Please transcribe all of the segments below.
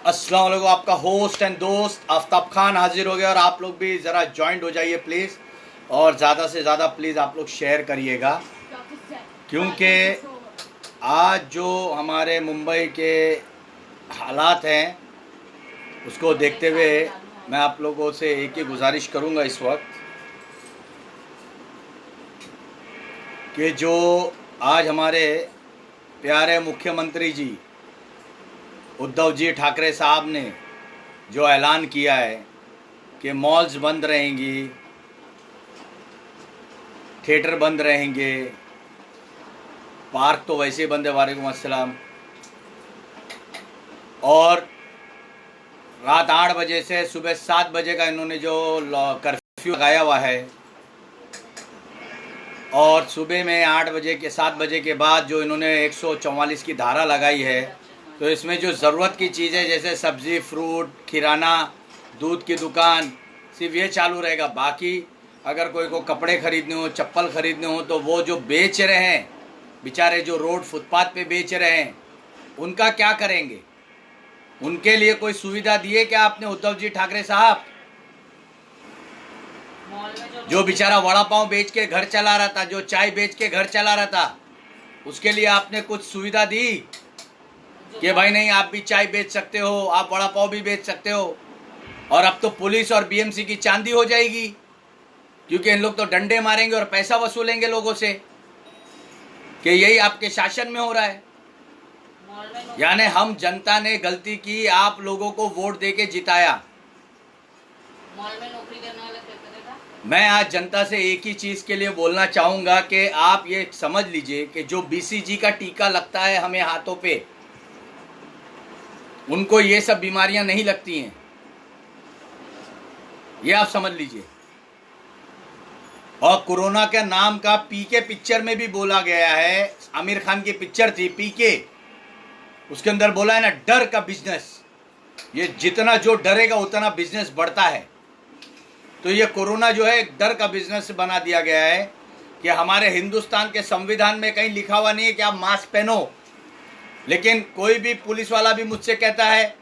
अस्सलाम वालेकुम। आपका होस्ट एंड दोस्त आफ्ताब खान हाजिर हो गया और आप लोग भी ज़रा ज्वाइंट हो जाइए प्लीज़, और ज़्यादा से ज़्यादा प्लीज़ आप लोग शेयर करिएगा, क्योंकि आज जो हमारे मुंबई के हालात हैं उसको देखते हुए मैं आप लोगों से एक ही गुजारिश करूंगा इस वक्त कि जो आज हमारे प्यारे मुख्यमंत्री जी उद्धव जी ठाकरे साहब ने जो ऐलान किया है कि मॉल्स बंद रहेंगी, थिएटर बंद रहेंगे, पार्क तो वैसे ही बंद है, वालेकुम अस्सलाम, और रात 8 बजे से सुबह 7 बजे का इन्होंने जो कर्फ्यू लगाया हुआ है, और सुबह में 8 बजे के 7 बजे के बाद जो इन्होंने 144 की धारा लगाई है, तो इसमें जो ज़रूरत की चीज़ें जैसे सब्ज़ी, फ्रूट, किराना, दूध की दुकान, सिर्फ ये चालू रहेगा। बाकी अगर कोई को कपड़े ख़रीदने हो, चप्पल ख़रीदने हो, तो वो जो बेच रहे हैं बेचारे, जो रोड फुटपाथ पे बेच रहे हैं, उनका क्या करेंगे? उनके लिए कोई सुविधा दी है क्या आपने उद्धव जी ठाकरे साहब? जो बेचारा वड़ा पाव बेच के घर चला रहा था, जो चाय बेच के घर चला रहा था, उसके लिए आपने कुछ सुविधा दी कि भाई नहीं, आप भी चाय बेच सकते हो, आप वड़ा पाव भी बेच सकते हो? और अब तो पुलिस और बीएमसी की चांदी हो जाएगी, क्योंकि इन लोग तो डंडे मारेंगे और पैसा वसूलेंगे लोगों से कि यही आपके शासन में हो रहा है। यानी हम जनता ने गलती की, आप लोगों को वोट देके जिताया। मॉल में नौकरी करने वाला करेगा। मैं आज जनता से एक ही चीज़ के लिए बोलना चाहूँगा कि आप ये समझ लीजिए कि जो बीसीजी का टीका लगता है हमें हाथों पे, उनको ये सब बीमारियां नहीं लगती हैं, ये आप समझ लीजिए। और कोरोना के नाम का पीके पिक्चर में भी बोला गया है, आमिर खान की पिक्चर थी पीके, उसके अंदर बोला है ना, डर का बिजनेस। ये जितना जो डरेगा उतना बिजनेस बढ़ता है। तो ये कोरोना जो है डर का बिजनेस बना दिया गया है कि हमारे हिंदुस्तान के संविधान में कहीं लिखा हुआ नहीं है कि आप मास्क पहनो, लेकिन कोई भी पुलिस वाला भी मुझसे कहता है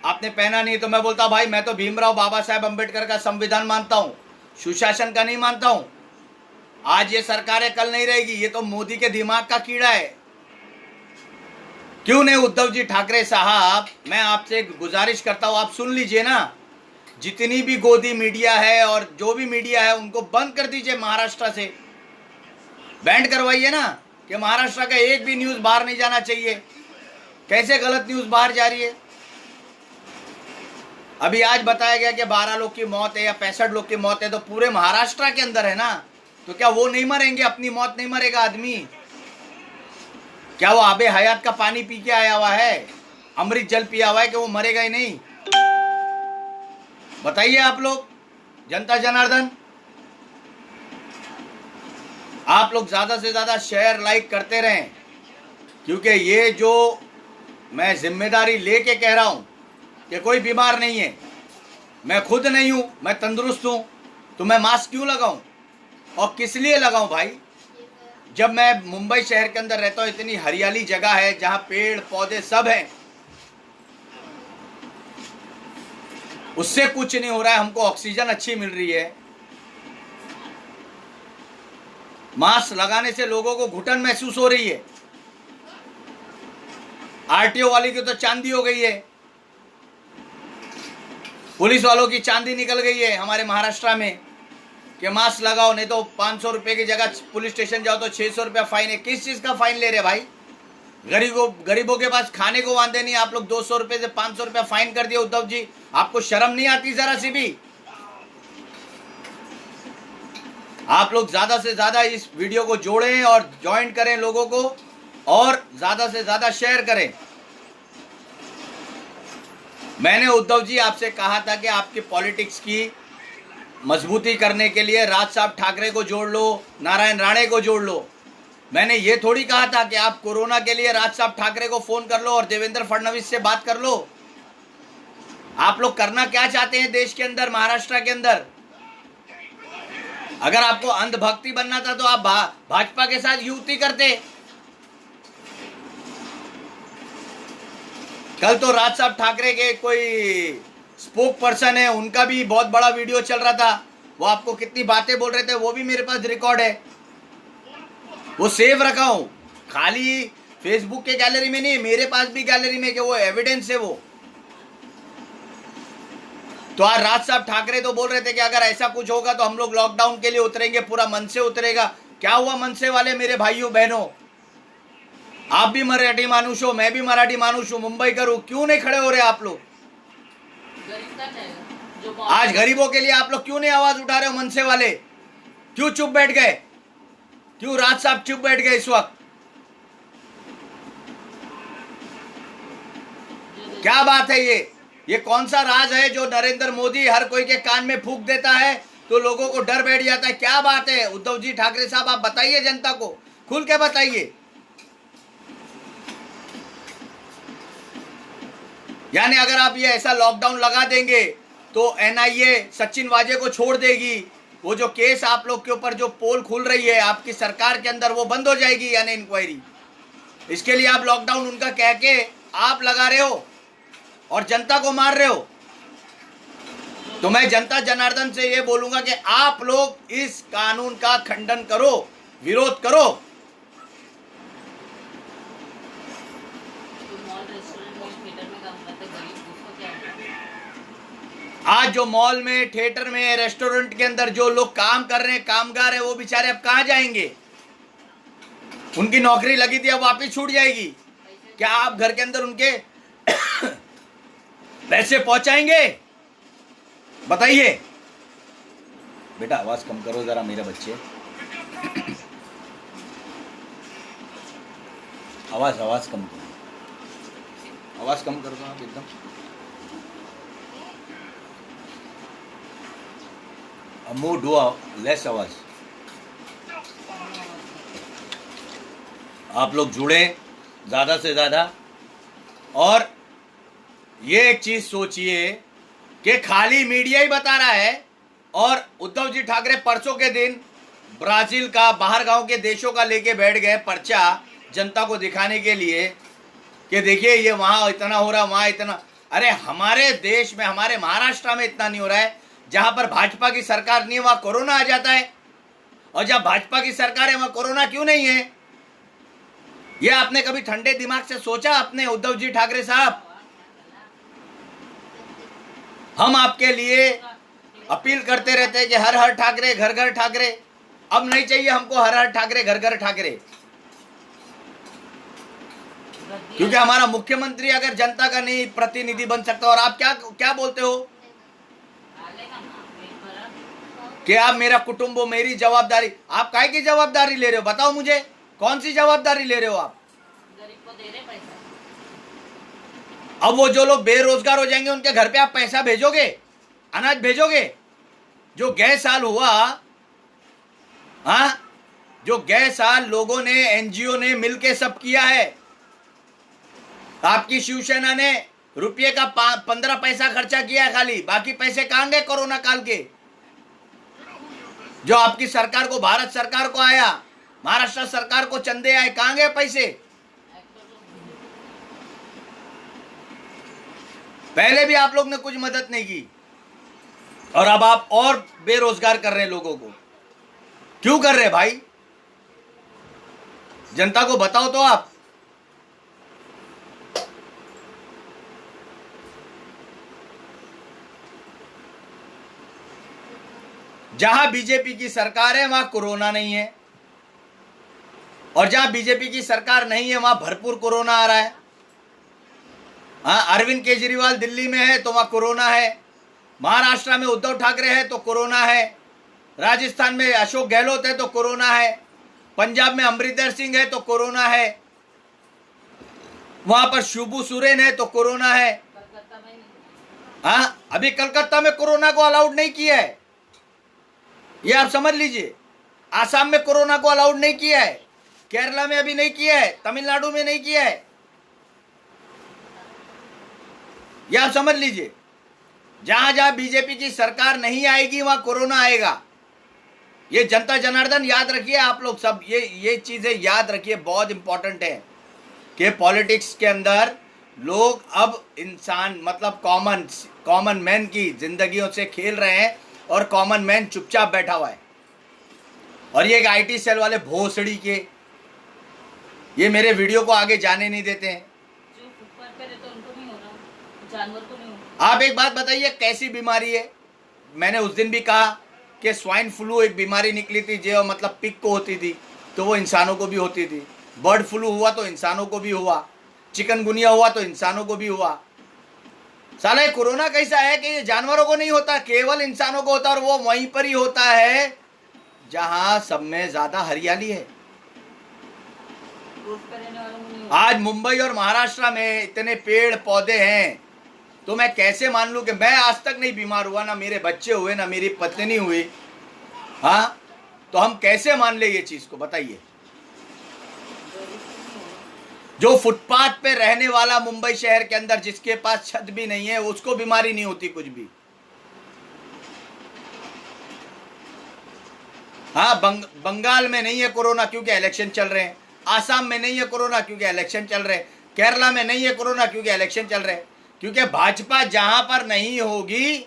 आपने पहना नहीं, तो मैं बोलता भाई मैं तो भीमराव बाबा साहेब अम्बेडकर का संविधान मानता हूँ, सुशासन का नहीं मानता हूँ। आज ये सरकारें कल नहीं रहेगी, ये तो मोदी के दिमाग का कीड़ा है। क्यों नहीं उद्धव जी ठाकरे साहब, मैं आपसे गुजारिश करता हूँ, आप सुन लीजिए ना, जितनी भी गोदी मीडिया है और जो भी मीडिया है उनको बंद कर दीजिए, महाराष्ट्र से बैंड करवाइए ना, कि महाराष्ट्र का एक भी न्यूज़ बाहर नहीं जाना चाहिए। कैसे गलत न्यूज़ बाहर जा रही है? अभी आज बताया गया कि 12 लोग की मौत है या 65 लोग की मौत है, तो पूरे महाराष्ट्र के अंदर है ना, तो क्या वो नहीं मरेंगे? अपनी मौत नहीं मरेगा आदमी? क्या वो आबे हयात का पानी पी के आया हुआ है, अमृत जल पिया हुआ है कि वो मरेगा ही नहीं? बताइए आप लोग, जनता जनार्दन। आप लोग ज़्यादा से ज़्यादा शेयर लाइक करते रहें, क्योंकि ये जो मैं जिम्मेदारी लेके कह रहा हूँ कि कोई बीमार नहीं है, मैं खुद नहीं हूँ, मैं तंदुरुस्त हूँ, तो मैं मास्क क्यों लगाऊँ और किस लिए लगाऊँ भाई? जब मैं मुंबई शहर के अंदर रहता हूँ, इतनी हरियाली जगह है जहाँ पेड़ पौधे सब हैं, उससे कुछ नहीं हो रहा है, हमको ऑक्सीजन अच्छी मिल रही है। मास्क लगाने से लोगों को घुटन महसूस हो रही है। आरटीओ वाली की तो चांदी हो गई है, पुलिस वालों की चांदी निकल गई है हमारे महाराष्ट्र में कि मास्क लगाओ, नहीं तो 500 रुपये की जगह पुलिस स्टेशन जाओ तो 600 रुपया फाइन है। किस चीज़ का फाइन ले रहे भाई? गरीबों के पास खाने को वांदे नहीं, आप लोग 200 रुपये से 500 रुपया फाइन कर दिए। उद्धव जी, आपको शर्म नहीं आती जरा सी भी? आप लोग ज़्यादा से ज़्यादा इस वीडियो को जोड़ें और ज्वाइन करें लोगों को, और ज़्यादा से ज़्यादा शेयर करें। मैंने उद्धव जी आपसे कहा था कि आपकी पॉलिटिक्स की मजबूती करने के लिए राज साहब ठाकरे को जोड़ लो, नारायण राणे को जोड़ लो। मैंने ये थोड़ी कहा था कि आप कोरोना के लिए राज साहब ठाकरे को फोन कर लो और देवेंद्र फडणवीस से बात कर लो। आप लोग करना क्या चाहते हैं देश के अंदर, महाराष्ट्र के अंदर? अगर आपको अंधभक्ति बनना था तो आप भाजपा के साथ युति करते। कल तो राज साहब ठाकरे के कोई स्पोक पर्सन है, उनका भी बहुत बड़ा वीडियो चल रहा था, वो आपको कितनी बातें बोल रहे थे, वो भी मेरे पास रिकॉर्ड है, वो सेव रखा हूं, खाली फेसबुक के गैलरी में नहीं, मेरे पास भी गैलरी में, कि वो एविडेंस है वो। तो आज राज साहब ठाकरे तो बोल रहे थे कि अगर ऐसा कुछ होगा तो हम लोग लॉकडाउन के लिए उतरेंगे, पूरा मन से उतरेगा। क्या हुआ मनसे वाले मेरे भाइयों बहनों? आप भी मराठी मानुष हो, मैं भी मराठी मानुष हूं, मुंबई करूं, क्यों नहीं खड़े हो रहे आप लोग? गरीब का चाहेगा जो आज गरीबों के लिए आप लोग क्यों नहीं आवाज उठा रहे हो? मनसे वाले क्यों चुप बैठ गए? क्यों राज साहब चुप बैठ गए इस वक्त? क्या बात है ये कौन सा राज है जो नरेंद्र मोदी हर कोई के कान में फूंक देता है तो लोगों को डर बैठ जाता है? क्या बात है उद्धव जी ठाकरे साहब, आप बताइए जनता को, खुल के बताइए। यानी अगर आप ये ऐसा लॉकडाउन लगा देंगे तो एनआईए सचिन वाजे को छोड़ देगी, वो जो केस आप लोग के ऊपर जो पोल खुल रही है आपकी सरकार के अंदर, वो बंद हो जाएगी, यानी इंक्वायरी। इसके लिए आप लॉकडाउन उनका कह के आप लगा रहे हो और जनता को मार रहे हो। तो मैं जनता जनार्दन से ये बोलूंगा कि आप लोग इस कानून का खंडन करो, विरोध करो। आज जो मॉल में, थिएटर में, रेस्टोरेंट के अंदर जो लोग काम कर रहे हैं, कामगार है, वो बेचारे अब कहां जाएंगे? उनकी नौकरी लगी थी, अब वापिस छूट जाएगी। क्या आप घर के अंदर उनके पैसे पहुंचाएंगे? बताइए। बेटा आवाज कम करो जरा, मेरे बच्चे आवाज कम करो, आवाज कम करो आप एकदम। अम्मू डू लेस आवाज। आप लोग जुड़े ज्यादा से ज्यादा। और ये एक चीज सोचिए कि खाली मीडिया ही बता रहा है और उद्धव जी ठाकरे परसों के दिन ब्राजील का, बाहर गांव के देशों का लेके बैठ गए पर्चा जनता को दिखाने के लिए कि देखिए ये वहां इतना हो रहा, वहां इतना। अरे हमारे देश में, हमारे महाराष्ट्र में इतना नहीं हो रहा है। जहां पर भाजपा की सरकार नहीं है वहां कोरोना आ जाता है, और जहां भाजपा की सरकार है वहां कोरोना क्यों नहीं है? ये आपने कभी ठंडे दिमाग से सोचा अपने उद्धव जी ठाकरे साहब? हम आपके लिए अपील करते रहते हैं कि हर हर ठाकरे, घर घर ठाकरे। अब नहीं चाहिए हमको हर हर ठाकरे, घर घर ठाकरे, क्योंकि हमारा मुख्यमंत्री अगर जनता का नहीं प्रतिनिधि बन सकता। और आप क्या क्या बोलते हो कि आप मेरा कुटुंब हो, मेरी जवाबदारी। आप काहे की जवाबदारी ले रहे हो? बताओ मुझे, कौन सी जवाबदारी ले रहे हो आप? गरीब को दे रहे पैसा। अब वो जो लोग बेरोजगार हो जाएंगे उनके घर पे आप पैसा भेजोगे, अनाज भेजोगे? जो गए साल हुआ, हाँ, जो गए साल लोगों ने, एनजीओ ने मिलके सब किया है। आपकी शिवसेना ने रुपये का 15 पैसा खर्चा किया है खाली, बाकी पैसे कहां गए कोरोना काल के? जो आपकी सरकार को, भारत सरकार को आया, महाराष्ट्र सरकार को चंदे आए, कहां गए पैसे? पहले भी आप लोग ने कुछ मदद नहीं की और अब आप और बेरोजगार कर रहे हैं लोगों को। क्यों कर रहे हैं भाई? जनता को बताओ तो आप। जहां बीजेपी की सरकार है वहां कोरोना नहीं है, और जहां बीजेपी की सरकार नहीं है वहां भरपूर कोरोना आ रहा है। हाँ, अरविंद केजरीवाल दिल्ली में है तो वहां कोरोना है, महाराष्ट्र में उद्धव ठाकरे है तो कोरोना है, राजस्थान में अशोक गहलोत है तो कोरोना है, पंजाब में अमरिंदर सिंह है तो कोरोना है, वहां पर शिबू सोरेन है तो कोरोना है। कलकत्ता में नहीं। हाँ, अभी कलकत्ता में कोरोना को अलाउड नहीं किया है, ये आप समझ लीजिए। आसाम में कोरोना को अलाउड नहीं किया है, केरला में अभी नहीं किया है, तमिलनाडु में नहीं किया है, ये आप समझ लीजिए। जहां जहां बीजेपी की सरकार नहीं आएगी वहां कोरोना आएगा। ये जनता जनार्दन याद रखिए आप लोग सब, ये चीजें याद रखिए, बहुत इंपॉर्टेंट है कि पॉलिटिक्स के अंदर लोग अब इंसान मतलब कॉमन मैन की जिंदगियों से खेल रहे हैं और कॉमन मैन चुपचाप बैठा हुआ है। और ये एक आईटी सेल वाले भोसड़ी के ये मेरे वीडियो को आगे जाने नहीं देते हैं। जो फुटपाथ पे रहते हैं उनको नहीं हो रहा, जानवर को नहीं हो रहा। आप एक बात बताइए कैसी बीमारी है? मैंने उस दिन भी कहा कि स्वाइन फ्लू एक बीमारी निकली थी जो मतलब पिग को होती थी तो वो इंसानों को भी होती थी। बर्ड फ्लू हुआ तो इंसानों को भी हुआ, चिकनगुनिया हुआ तो इंसानों को भी हुआ। साला ये कोरोना कैसा है कि ये जानवरों को नहीं होता, केवल इंसानों को होता, और वो वहीं पर ही होता है जहां सब में ज्यादा हरियाली है। रोड पे रहने वालों को नहीं हो रहा। आज मुंबई और महाराष्ट्र में इतने पेड़ पौधे हैं तो मैं कैसे मान लूं कि मैं आज तक नहीं बीमार हुआ, ना मेरे बच्चे हुए, ना मेरी पत्नी हुई। हाँ, तो हम कैसे मान ले ये चीज को बताइए? जो फुटपाथ पे रहने वाला मुंबई शहर के अंदर जिसके पास छत भी नहीं है उसको बीमारी नहीं होती कुछ भी। हाँ, बंगाल में नहीं है कोरोना क्योंकि इलेक्शन चल रहे हैं, आसाम में नहीं है कोरोना क्योंकि इलेक्शन चल रहे हैं, केरला में नहीं है कोरोना क्योंकि इलेक्शन चल रहे हैं। क्योंकि भाजपा जहां पर नहीं होगी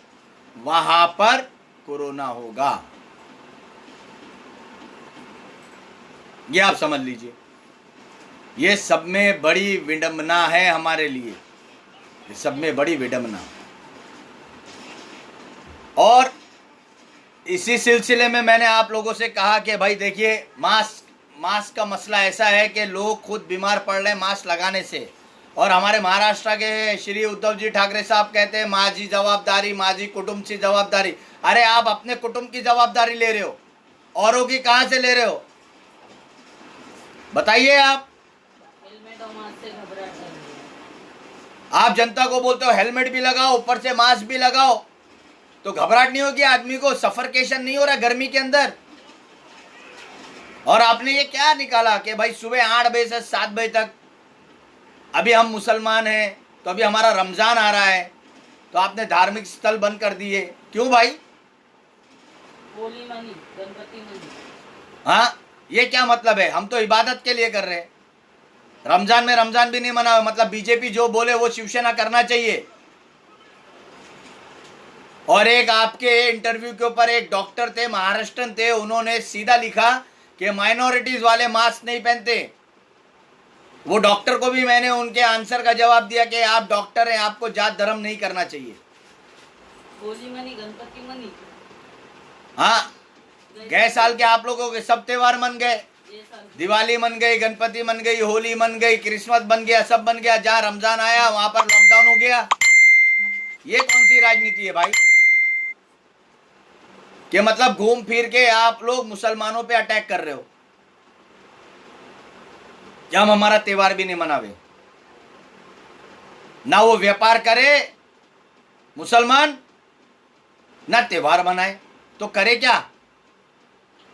वहां पर कोरोना होगा, ये आप समझ लीजिए। ये सब में बड़ी विडंबना है हमारे लिए, ये सब में बड़ी विडंबना। और इसी सिलसिले में मैंने आप लोगों से कहा कि भाई देखिए, मास्क का मसला ऐसा है कि लोग खुद बीमार पड़ रहे हैं मास्क लगाने से। और हमारे महाराष्ट्र के श्री उद्धव जी ठाकरे साहब कहते हैं माझी जवाबदारी, माझी कुटुंब की जवाबदारी। अरे आप अपने कुटुंब की जवाबदारी ले रहे हो, औरों की कहां से ले रहे हो बताइए? आप हेलमेट और मास्क से घबराहट चल रही है। आप जनता को बोलते हो हेलमेट भी लगाओ, ऊपर से मास्क भी लगाओ, तो घबराहट नहीं होगी आदमी को? सफरकेशन नहीं हो रहा गर्मी के अंदर? और आपने ये क्या निकाला कि भाई सुबह 8 बजे से 7 बजे तक, अभी हम मुसलमान हैं तो अभी हमारा रमजान आ रहा है तो आपने धार्मिक स्थल बंद कर दिए, क्यों भाई? Holi money, Ganpati money. हाँ, ये क्या मतलब है? हम तो इबादत के लिए कर रहे हैं। रमजान में रमजान भी नहीं मना, मतलब बीजेपी जो बोले वो शिवसेना करना चाहिए। और एक आपके इंटरव्यू के ऊपर एक डॉक्टर थे, महाराष्ट्रन थे, उन्होंने सीधा लिखा कि माइनॉरिटीज वाले मास्क नहीं पहनते। वो डॉक्टर को भी मैंने उनके आंसर का जवाब दिया कि आप डॉक्टर हैं, आपको जात धर्म नहीं करना चाहिए। Holi money, Ganpati money. हाँ, गए साल के आप लोगों के सब त्योहार मन गए, ये साल दिवाली मन गई, गणपति मन गई, होली मन गई, क्रिसमस बन गया, सब बन गया। जहाँ रमजान आया वहां पर लॉकडाउन हो गया। ये कौन सी राजनीति है भाई? कि मतलब घूम फिर के आप लोग मुसलमानों पे अटैक कर रहे हो कि हम हमारा त्योहार भी नहीं मनावे। ना वो व्यापार करे मुसलमान, ना त्योहार मनाए, तो करे क्या?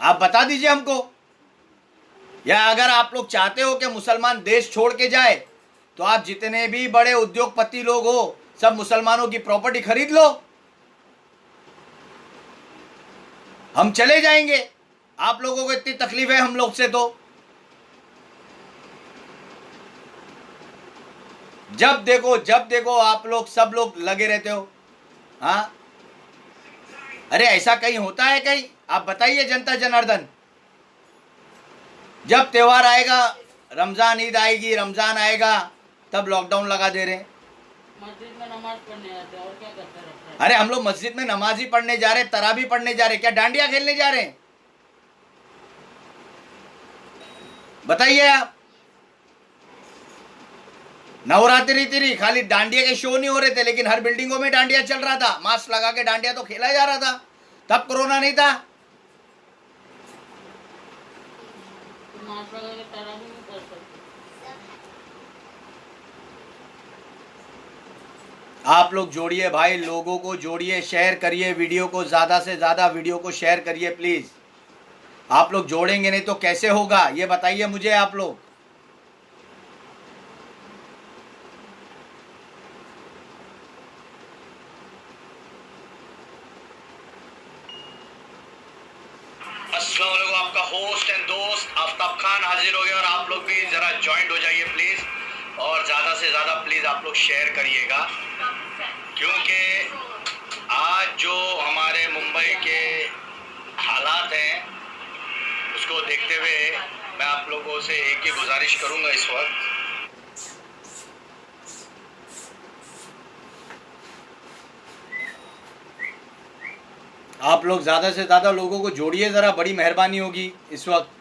आप बता दीजिए हमको। या अगर आप लोग चाहते हो कि मुसलमान देश छोड़ के जाए तो आप जितने भी बड़े उद्योगपति लोग हो सब मुसलमानों की प्रॉपर्टी खरीद लो, हम चले जाएंगे। आप लोगों को इतनी तकलीफ है हम लोग से, तो जब देखो आप लोग सब लोग लगे रहते हो। हाँ, अरे ऐसा कहीं होता है कहीं? आप बताइए जनता जनार्दन। जब त्योहार आएगा, रमजान ईद आएगी, रमजान आएगा, तब लॉकडाउन लगा दे रहे हैं। मस्जिद में नमाज पढ़ने जाते हैं और क्या करते रहते हैं। अरे हम लोग मस्जिद में नमाज ही पढ़ने जा रहे हैं, तरावी पढ़ने जा रहे हैं, क्या डांडिया खेलने जा रहे हैं? बताइए आप। नवरात्रि तिरी खाली डांडिया के शो नहीं हो रहे थे, लेकिन हर बिल्डिंगों में डांडिया चल रहा था, मास्क लगा के डांडिया तो खेला जा रहा था, तब कोरोना नहीं था। तो मास्क लगा के तरावी नहीं कर सकते। आप लोग जोड़िए भाई, लोगों को जोड़िए, शेयर करिए वीडियो को, ज्यादा से ज्यादा वीडियो को शेयर करिए प्लीज। आप लोग जोड़ेंगे नहीं तो कैसे होगा ये बताइए मुझे आप लोग। अस्सलाम वालेकुम, आपका होस्ट एंड दोस्त आफ्ताब खान हाजिर हो गया और आप लोग भी जरा ज्वाइंट हो जाइए प्लीज। और ज़्यादा से ज़्यादा प्लीज़ आप लोग शेयर करिएगा, क्योंकि आज जो हमारे मुंबई के हालात हैं उसको देखते हुए मैं आप लोगों से एक ही गुजारिश करूंगा इस वक्त, आप लोग ज़्यादा से ज़्यादा लोगों को जोड़िए ज़रा, बड़ी मेहरबानी होगी इस वक्त।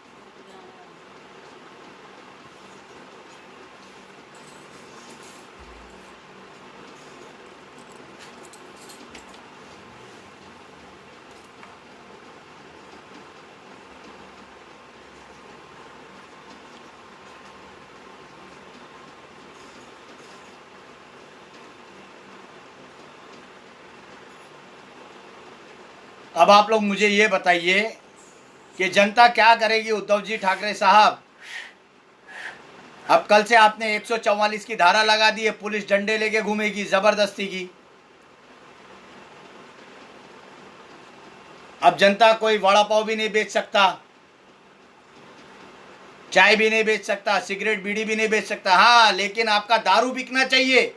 अब आप लोग मुझे ये बताइए कि जनता क्या करेगी उद्धव जी ठाकरे साहब। अब कल से आपने 144 की धारा लगा दी है, पुलिस डंडे लेके घूमेगी जबरदस्ती की। अब जनता कोई वड़ा पाव भी नहीं बेच सकता, चाय भी नहीं बेच सकता, सिगरेट बीड़ी भी नहीं बेच सकता। हाँ, लेकिन आपका दारू बिकना चाहिए।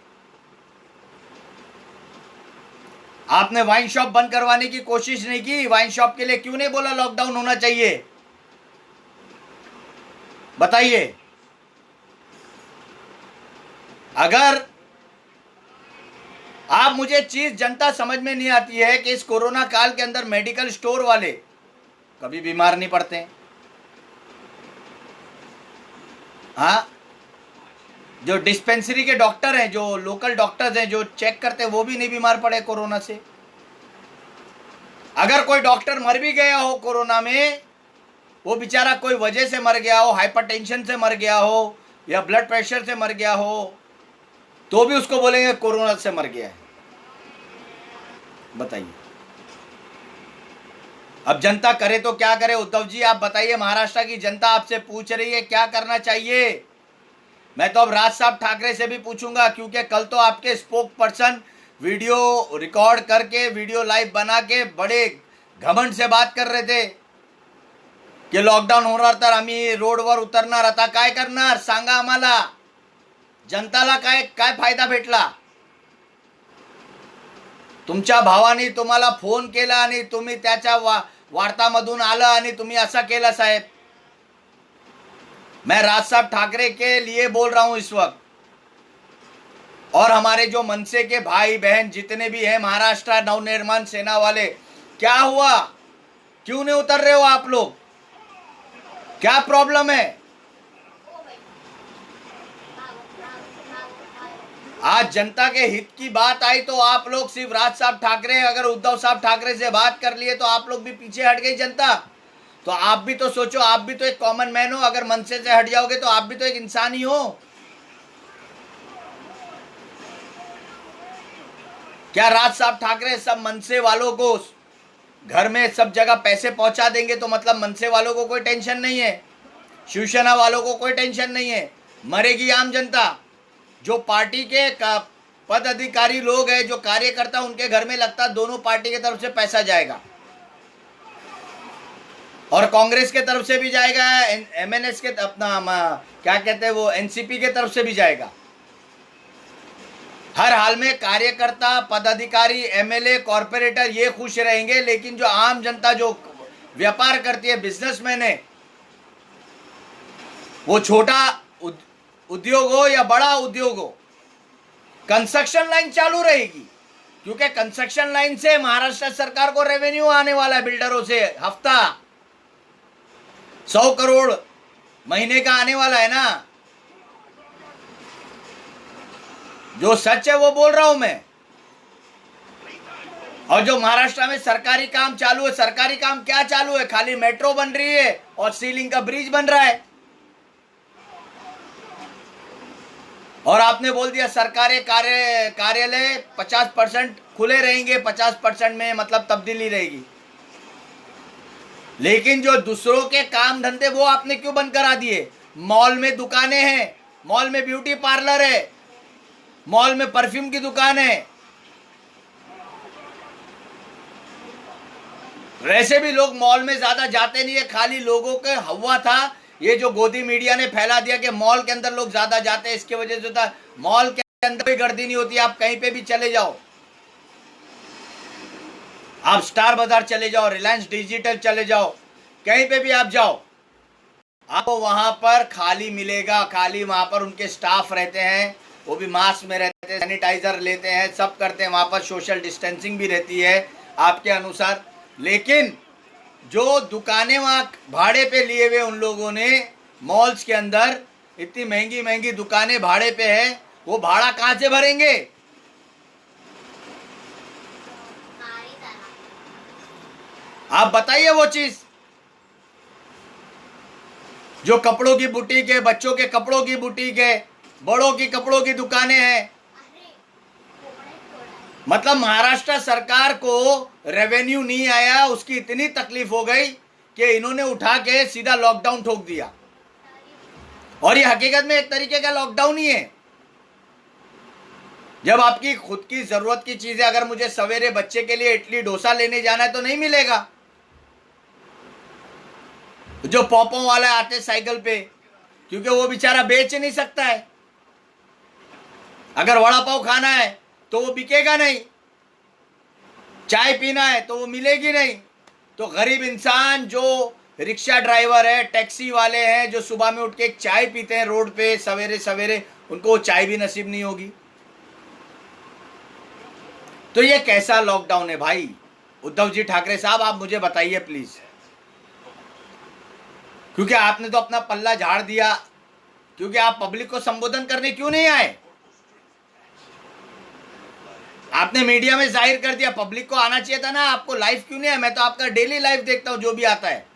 आपने वाइन शॉप बंद करवाने की कोशिश नहीं की। वाइन शॉप के लिए क्यों नहीं बोला लॉकडाउन होना चाहिए, बताइए। अगर आप मुझे चीज जनता समझ में नहीं आती है कि इस कोरोना काल के अंदर मेडिकल स्टोर वाले कभी बीमार नहीं पड़ते। हाँ, जो डिस्पेंसरी के डॉक्टर हैं, जो लोकल डॉक्टर्स हैं, जो चेक करते हैं, वो भी नहीं बीमार पड़े कोरोना से। अगर कोई डॉक्टर मर भी गया हो कोरोना में, वो बेचारा कोई वजह से मर गया हो, हाइपरटेंशन से मर गया हो या ब्लड प्रेशर से मर गया हो, तो भी उसको बोलेंगे कोरोना से मर गया है। बताइए, अब जनता करे तो क्या करे। उद्धव जी आप बताइए, महाराष्ट्र की जनता आपसे पूछ रही है क्या करना चाहिए। मैं तो अब राज साहब ठाकरे से भी पूछूंगा, क्योंकि कल तो आपके स्पोक पर्सन वीडियो रिकॉर्ड करके, वीडियो लाइव बना के बड़े घमंड से बात कर रहे थे की लॉकडाऊन होणार तर आम्ही रोडवर उतरणार। आता काय करणार सांगा आम्हाला, जनताला काय काय फायदा भेटला। तुमच्या भावाने तुम्हाला फोन केला आणि तुम्ही त्याच्या वार्तामधून आला आणि तुम्ही असं केलं साहेब। मैं राज साहब ठाकरे के लिए बोल रहा हूं इस वक्त, और हमारे जो मनसे के भाई बहन जितने भी हैं, महाराष्ट्र नवनिर्माण सेना वाले, क्या हुआ, क्यों नहीं उतर रहे हो आप लोग, क्या प्रॉब्लम है। आज जनता के हित की बात आई तो आप लोग सिर्फ राज साहब ठाकरे, अगर उद्धव साहब ठाकरे से बात कर लिए तो आप लोग भी पीछे हट गई जनता। तो आप भी तो सोचो, आप भी तो एक कॉमन मैन हो। अगर मनसे से हट जाओगे तो आप भी तो एक इंसान ही हो। क्या राज साहब ठाकरे सब मनसे वालों को घर में सब जगह पैसे पहुंचा देंगे तो मतलब मनसे वालों को कोई टेंशन नहीं है, शिवसेना वालों को कोई टेंशन नहीं है। मरेगी आम जनता। जो पार्टी के पद अधिकारी लोग हैं, जो कार्यकर्ता, उनके घर में लगता है दोनों पार्टी की तरफ से पैसा जाएगा, और कांग्रेस के तरफ से भी जाएगा, एमएनएस के अपना क्या कहते हैं वो एनसीपी के तरफ से भी जाएगा। हर हाल में कार्यकर्ता, पदाधिकारी, एमएलए, कॉर्पोरेटर ये खुश रहेंगे, लेकिन जो आम जनता जो व्यापार करती है, बिजनेसमैन है, वो छोटा उद्योग हो या बड़ा उद्योग हो, कंस्ट्रक्शन लाइन चालू रहेगी, क्योंकि कंस्ट्रक्शन लाइन से महाराष्ट्र सरकार को रेवेन्यू आने वाला है बिल्डरों से। हफ्ता 100 करोड़ महीने का आने वाला है ना। जो सच है वो बोल रहा हूं मैं। और जो महाराष्ट्र में सरकारी काम चालू है, सरकारी काम क्या चालू है, खाली मेट्रो बन रही है और सीलिंग का ब्रिज बन रहा है। और आपने बोल दिया सरकारी कार्यालय 50% खुले रहेंगे, 50% में मतलब तब्दीली रहेगी। लेकिन जो दूसरों के काम धंधे वो आपने क्यों बंद करा दिए। मॉल में दुकानें हैं, मॉल में ब्यूटी पार्लर है, मॉल में परफ्यूम की दुकान है। वैसे भी लोग मॉल में ज्यादा जाते नहीं है, खाली लोगों के हवा था ये जो गोदी मीडिया ने फैला दिया कि मॉल के अंदर लोग ज्यादा जाते हैं, इसकी वजह से होता है। मॉल के अंदर कोई गर्दी नहीं होती, आप कहीं पे भी चले जाओ, आप स्टार बाजार चले जाओ, रिलायंस डिजिटल चले जाओ, कहीं पे भी आप जाओ, आपको वहां पर खाली मिलेगा। खाली वहां पर उनके स्टाफ रहते हैं, वो भी मास्क में रहते हैं, सैनिटाइजर लेते हैं, सब करते हैं, वहां पर सोशल डिस्टेंसिंग भी रहती है आपके अनुसार। लेकिन जो दुकानें वहां भाड़े पे लिए हुए उन लोगों ने, मॉल्स के अंदर इतनी महंगी महंगी दुकानें भाड़े पे है, वो भाड़ा कहां से भरेंगे? आप बताइए वो चीज। जो कपड़ों की बुटीक है, बच्चों के कपड़ों की बुटीक है, बड़ों की कपड़ों की दुकानें हैं, मतलब महाराष्ट्र सरकार को रेवेन्यू नहीं आया, उसकी इतनी तकलीफ हो गई कि इन्होंने उठा के सीधा लॉकडाउन ठोक दिया। और ये हकीकत में एक तरीके का लॉकडाउन ही है। जब आपकी खुद की जरूरत की चीजें, अगर मुझे सवेरे बच्चे के लिए इडली डोसा लेने जाना है तो नहीं मिलेगा। जो पॉपों वाले आते साइकिल पे, क्योंकि वो बेचारा बेच नहीं सकता है। अगर वड़ा पाव खाना है तो वो बिकेगा नहीं, चाय पीना है तो वो मिलेगी नहीं। तो गरीब इंसान जो रिक्शा ड्राइवर है, टैक्सी वाले हैं, जो सुबह में उठ के एक चाय पीते हैं रोड पे सवेरे सवेरे, उनको वो चाय भी नसीब नहीं होगी। तो ये कैसा लॉकडाउन है भाई? उद्धव जी ठाकरे साहब, आप मुझे बताइए प्लीज, क्योंकि आपने तो अपना पल्ला झाड़ दिया। क्योंकि आप पब्लिक को संबोधन करने क्यों नहीं आए? आपने मीडिया में जाहिर कर दिया, पब्लिक को आना चाहिए था ना, आपको लाइव क्यों नहीं आया? मैं तो आपका डेली लाइव देखता हूं, जो भी आता है।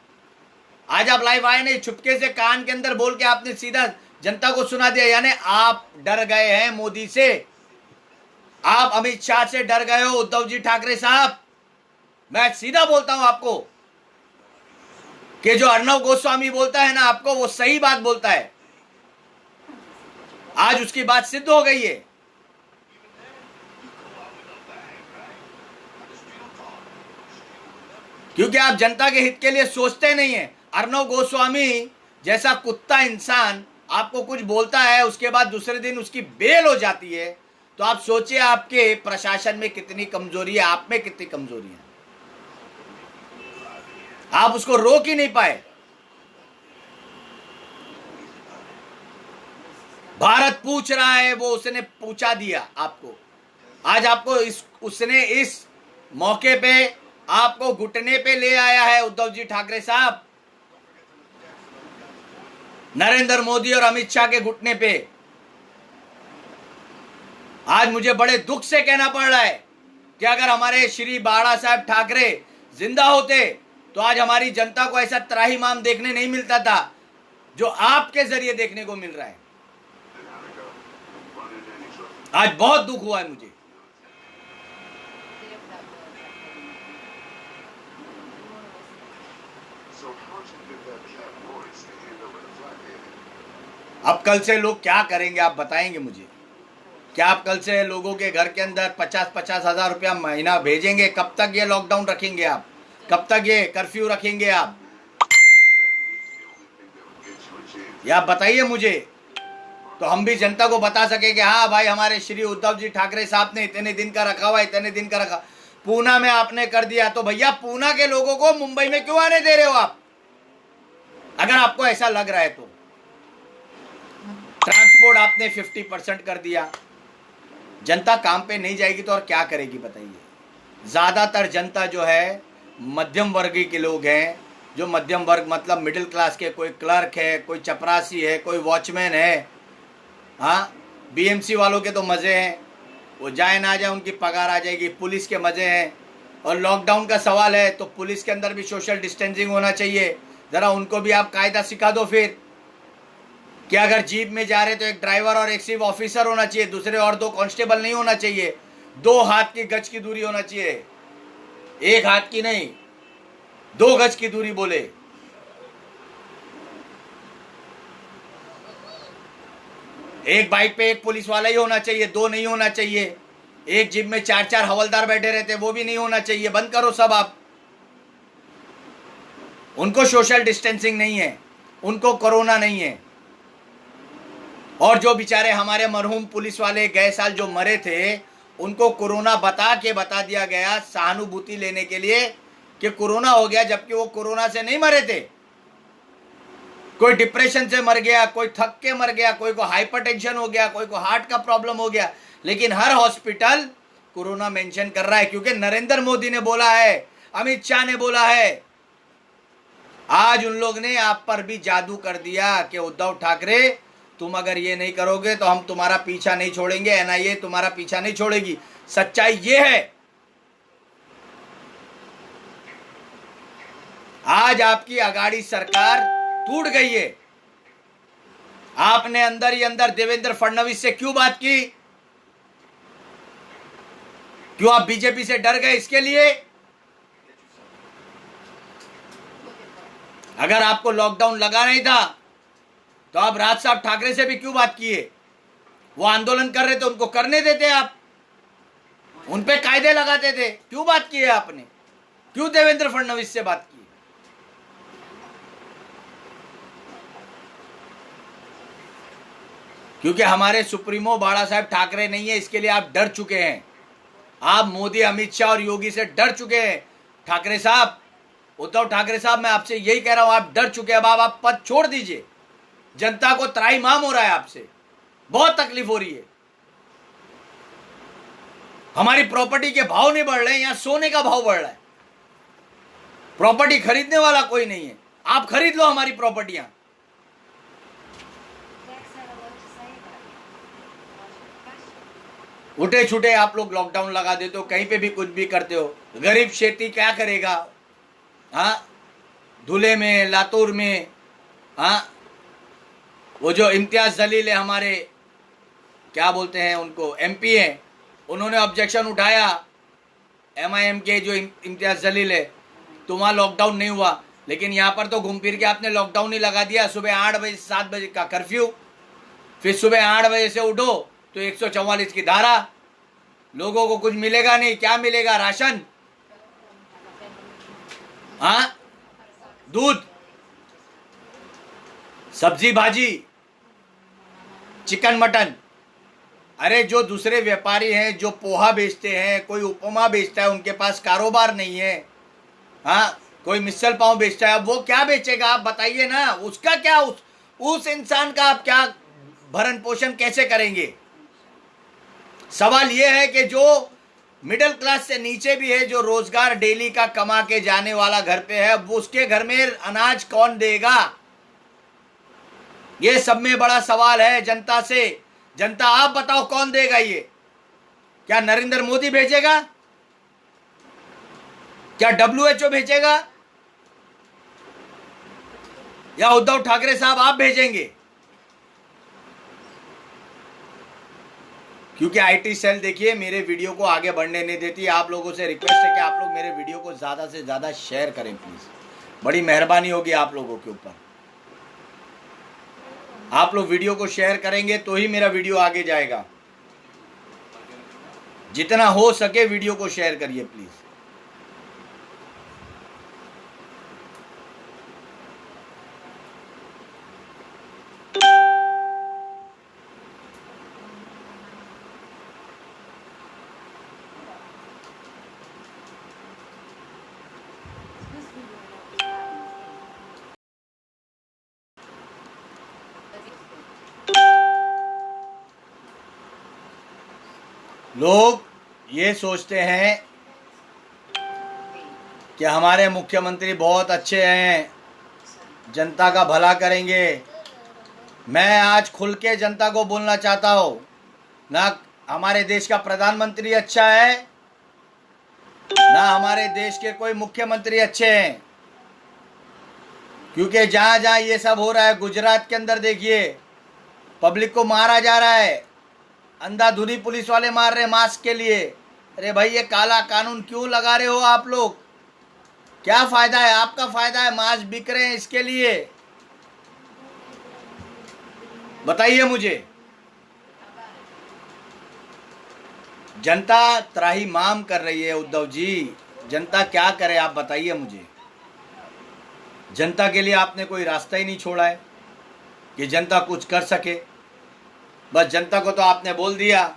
आज आप लाइव आए नहीं, छुपके से कान के अंदर बोल के आपने सीधा जनता को सुना दिया। यानी आप डर गए हैं मोदी से, आप अमित शाह से डर गए हो। उद्धव जी ठाकरे साहब, मैं सीधा बोलता हूं आपको कि जो अर्णव गोस्वामी बोलता है ना आपको, वो सही बात बोलता है। आज उसकी बात सिद्ध हो गई है। क्योंकि आप जनता के हित के लिए सोचते नहीं है। अर्णव गोस्वामी जैसा कुत्ता इंसान आपको कुछ बोलता है, उसके बाद दूसरे दिन उसकी बेल हो जाती है, तो आप सोचिए आपके प्रशासन में कितनी कमजोरी है, आप में कितनी कमजोरी है। आप उसको रोक ही नहीं पाए। भारत पूछ रहा है, वो उसने पूछा दिया आपको। आज आपको उसने इस मौके पे आपको घुटने पे ले आया है। उद्धव जी ठाकरे साहब, नरेंद्र मोदी और अमित शाह के घुटने पे। आज मुझे बड़े दुख से कहना पड़ रहा है कि अगर हमारे श्री बाला साहब ठाकरे जिंदा होते तो आज हमारी जनता को ऐसा त्राहिमाम देखने नहीं मिलता था जो आपके जरिए देखने को मिल रहा है। आज बहुत दुख हुआ है मुझे। अब कल से लोग क्या करेंगे आप बताएंगे मुझे? क्या आप कल से लोगों के घर के अंदर 50-50 हजार रुपया महीना भेजेंगे? कब तक ये लॉकडाउन रखेंगे आप? कब तक ये कर्फ्यू रखेंगे आप? या बताइए मुझे, तो हम भी जनता को बता सके कि हाँ भाई, हमारे श्री उद्धव जी ठाकरे साहब ने इतने दिन का रखा हुआ, इतने दिन का रखा। पूना में आपने कर दिया, तो भैया पूना के लोगों को मुंबई में क्यों आने दे रहे हो आप? अगर आपको ऐसा लग रहा है तो ट्रांसपोर्ट आपने 50% कर दिया। जनता काम पे नहीं जाएगी तो और क्या करेगी बताइए? ज्यादातर जनता जो है मध्यम वर्गीय के लोग हैं, जो मध्यम वर्ग मतलब मिडिल क्लास के, कोई क्लर्क है, कोई चपरासी है, कोई वॉचमैन है। हाँ, बीएमसी वालों के तो मजे हैं, वो जाए ना जाए उनकी पगार आ जाएगी। पुलिस के मजे हैं। और लॉकडाउन का सवाल है तो पुलिस के अंदर भी सोशल डिस्टेंसिंग होना चाहिए। जरा उनको भी आप कायदा सिखा दो फिर, कि अगर जीप में जा रहे तो एक ड्राइवर और एक सिर्फ ऑफिसर होना चाहिए, दूसरे और 2 कांस्टेबल नहीं होना चाहिए। 2 हाथ की गज की दूरी होना चाहिए, 1 हाथ की नहीं, 2 गज की दूरी बोले। एक बाइक पे एक पुलिस वाला ही होना चाहिए, 2 नहीं होना चाहिए। एक जीप में 4-4 हवलदार बैठे रहते, वो भी नहीं होना चाहिए। बंद करो सब आप। उनको सोशल डिस्टेंसिंग नहीं है, उनको कोरोना नहीं है। और जो बेचारे हमारे मरहूम पुलिस वाले गए साल जो मरे थे, उनको कोरोना बता दिया गया सहानुभूति लेने के लिए कि कोरोना हो गया, जबकि वो कोरोना से नहीं मरे थे। कोई डिप्रेशन से मर गया, कोई थक के मर गया, कोई को हाइपरटेंशन हो गया, कोई को हार्ट का प्रॉब्लम हो गया, लेकिन हर हॉस्पिटल कोरोना मेंशन कर रहा है, क्योंकि नरेंद्र मोदी ने बोला है, अमित शाह ने बोला है। आज उन लोग ने आप पर भी जादू कर दिया कि उद्धव ठाकरे, तुम अगर ये नहीं करोगे तो हम तुम्हारा पीछा नहीं छोड़ेंगे, एनआईए तुम्हारा पीछा नहीं छोड़ेगी। सच्चाई ये है, आज आपकी अगाड़ी सरकार टूट गई है। आपने अंदर ही अंदर देवेंद्र फडणवीस से क्यों बात की? क्यों आप बीजेपी से डर गए इसके लिए? अगर आपको लॉकडाउन लगा नहीं था तो आप राज साहब ठाकरे से भी क्यों बात किए? वो आंदोलन कर रहे थे, उनको करने देते आप, उन पे कायदे लगाते थे, क्यों बात की है आपने? क्यों देवेंद्र फडणवीस से बात की? क्योंकि हमारे सुप्रीमो बाला साहब ठाकरे नहीं है, इसके लिए आप डर चुके हैं। आप मोदी, अमित शाह और योगी से डर चुके हैं। ठाकरे साहब, उद्धव ठाकरे साहब, मैं आपसे यही कह रहा हूं, आप डर चुके हैं। अब आप पद छोड़ दीजिए। जनता को त्राहिमाम हो रहा है आपसे, बहुत तकलीफ हो रही है। हमारी प्रॉपर्टी के भाव नहीं बढ़ रहे हैं, यहां सोने का भाव बढ़ रहा है। प्रॉपर्टी खरीदने वाला कोई नहीं है, आप खरीद लो हमारी प्रॉपर्टियां। उठे छुटे आप लोग लॉकडाउन लगा देते हो, कहीं पे भी कुछ भी करते हो। गरीब खेती क्या करेगा? हाँ, धुले में, लातूर में, हाँ, वो जो इम्तियाज जलील है हमारे, क्या बोलते हैं उनको, एमपी हैं, उन्होंने ऑब्जेक्शन उठाया। एमआईएम के जो इम्तियाज जलील है, तो वहाँ लॉकडाउन नहीं हुआ, लेकिन यहाँ पर तो घूम फिर के आपने लॉकडाउन ही लगा दिया। सुबह 8 बजे 7 बजे का कर्फ्यू, फिर सुबह 8 बजे से उठो तो 144 की धारा। लोगों को कुछ मिलेगा नहीं, क्या मिलेगा? राशन, हाँ, दूध, सब्जी भाजी, चिकन मटन। अरे जो दूसरे व्यापारी हैं, जो पोहा बेचते हैं, कोई उपमा बेचता है, उनके पास कारोबार नहीं है। हाँ, कोई मिसल पाव बेचता है, अब वो क्या बेचेगा? आप बताइए ना, उसका क्या, उस इंसान का आप क्या भरण पोषण कैसे करेंगे? सवाल ये है कि जो मिडिल क्लास से नीचे भी है, जो रोजगार डेली का कमा के जाने वाला घर पे है, वो उसके घर में अनाज कौन देगा? ये सब में बड़ा सवाल है जनता से। जनता आप बताओ कौन देगा ये? क्या नरेंद्र मोदी भेजेगा? क्या WHO भेजेगा? या उद्धव ठाकरे साहब आप भेजेंगे? क्योंकि आईटी सेल देखिए मेरे वीडियो को आगे बढ़ने नहीं देती। आप लोगों से रिक्वेस्ट है कि आप लोग मेरे वीडियो को ज़्यादा से ज़्यादा शेयर करें प्लीज़, बड़ी मेहरबानी होगी आप लोगों के ऊपर। आप लोग वीडियो को शेयर करेंगे तो ही मेरा वीडियो आगे जाएगा। जितना हो सके वीडियो को शेयर करिए प्लीज़। लोग ये सोचते हैं कि हमारे मुख्यमंत्री बहुत अच्छे हैं, जनता का भला करेंगे। मैं आज खुल के जनता को बोलना चाहता हूँ, ना हमारे देश का प्रधानमंत्री अच्छा है, ना हमारे देश के कोई मुख्यमंत्री अच्छे हैं। क्योंकि जहाँ जहाँ ये सब हो रहा है, गुजरात के अंदर देखिए पब्लिक को मारा जा रहा है, अंधाधुनी पुलिस वाले मार रहे मास्क के लिए। अरे भाई, ये काला कानून क्यों लगा रहे हो आप लोग? क्या फायदा है? आपका फायदा है, मास्क बिक रहे हैं इसके लिए। बताइए मुझे। जनता त्राहिमाम कर रही है उद्धव जी, जनता क्या करे आप बताइए मुझे। जनता के लिए आपने कोई रास्ता ही नहीं छोड़ा है कि जनता कुछ कर सके। बस जनता को तो आपने बोल दिया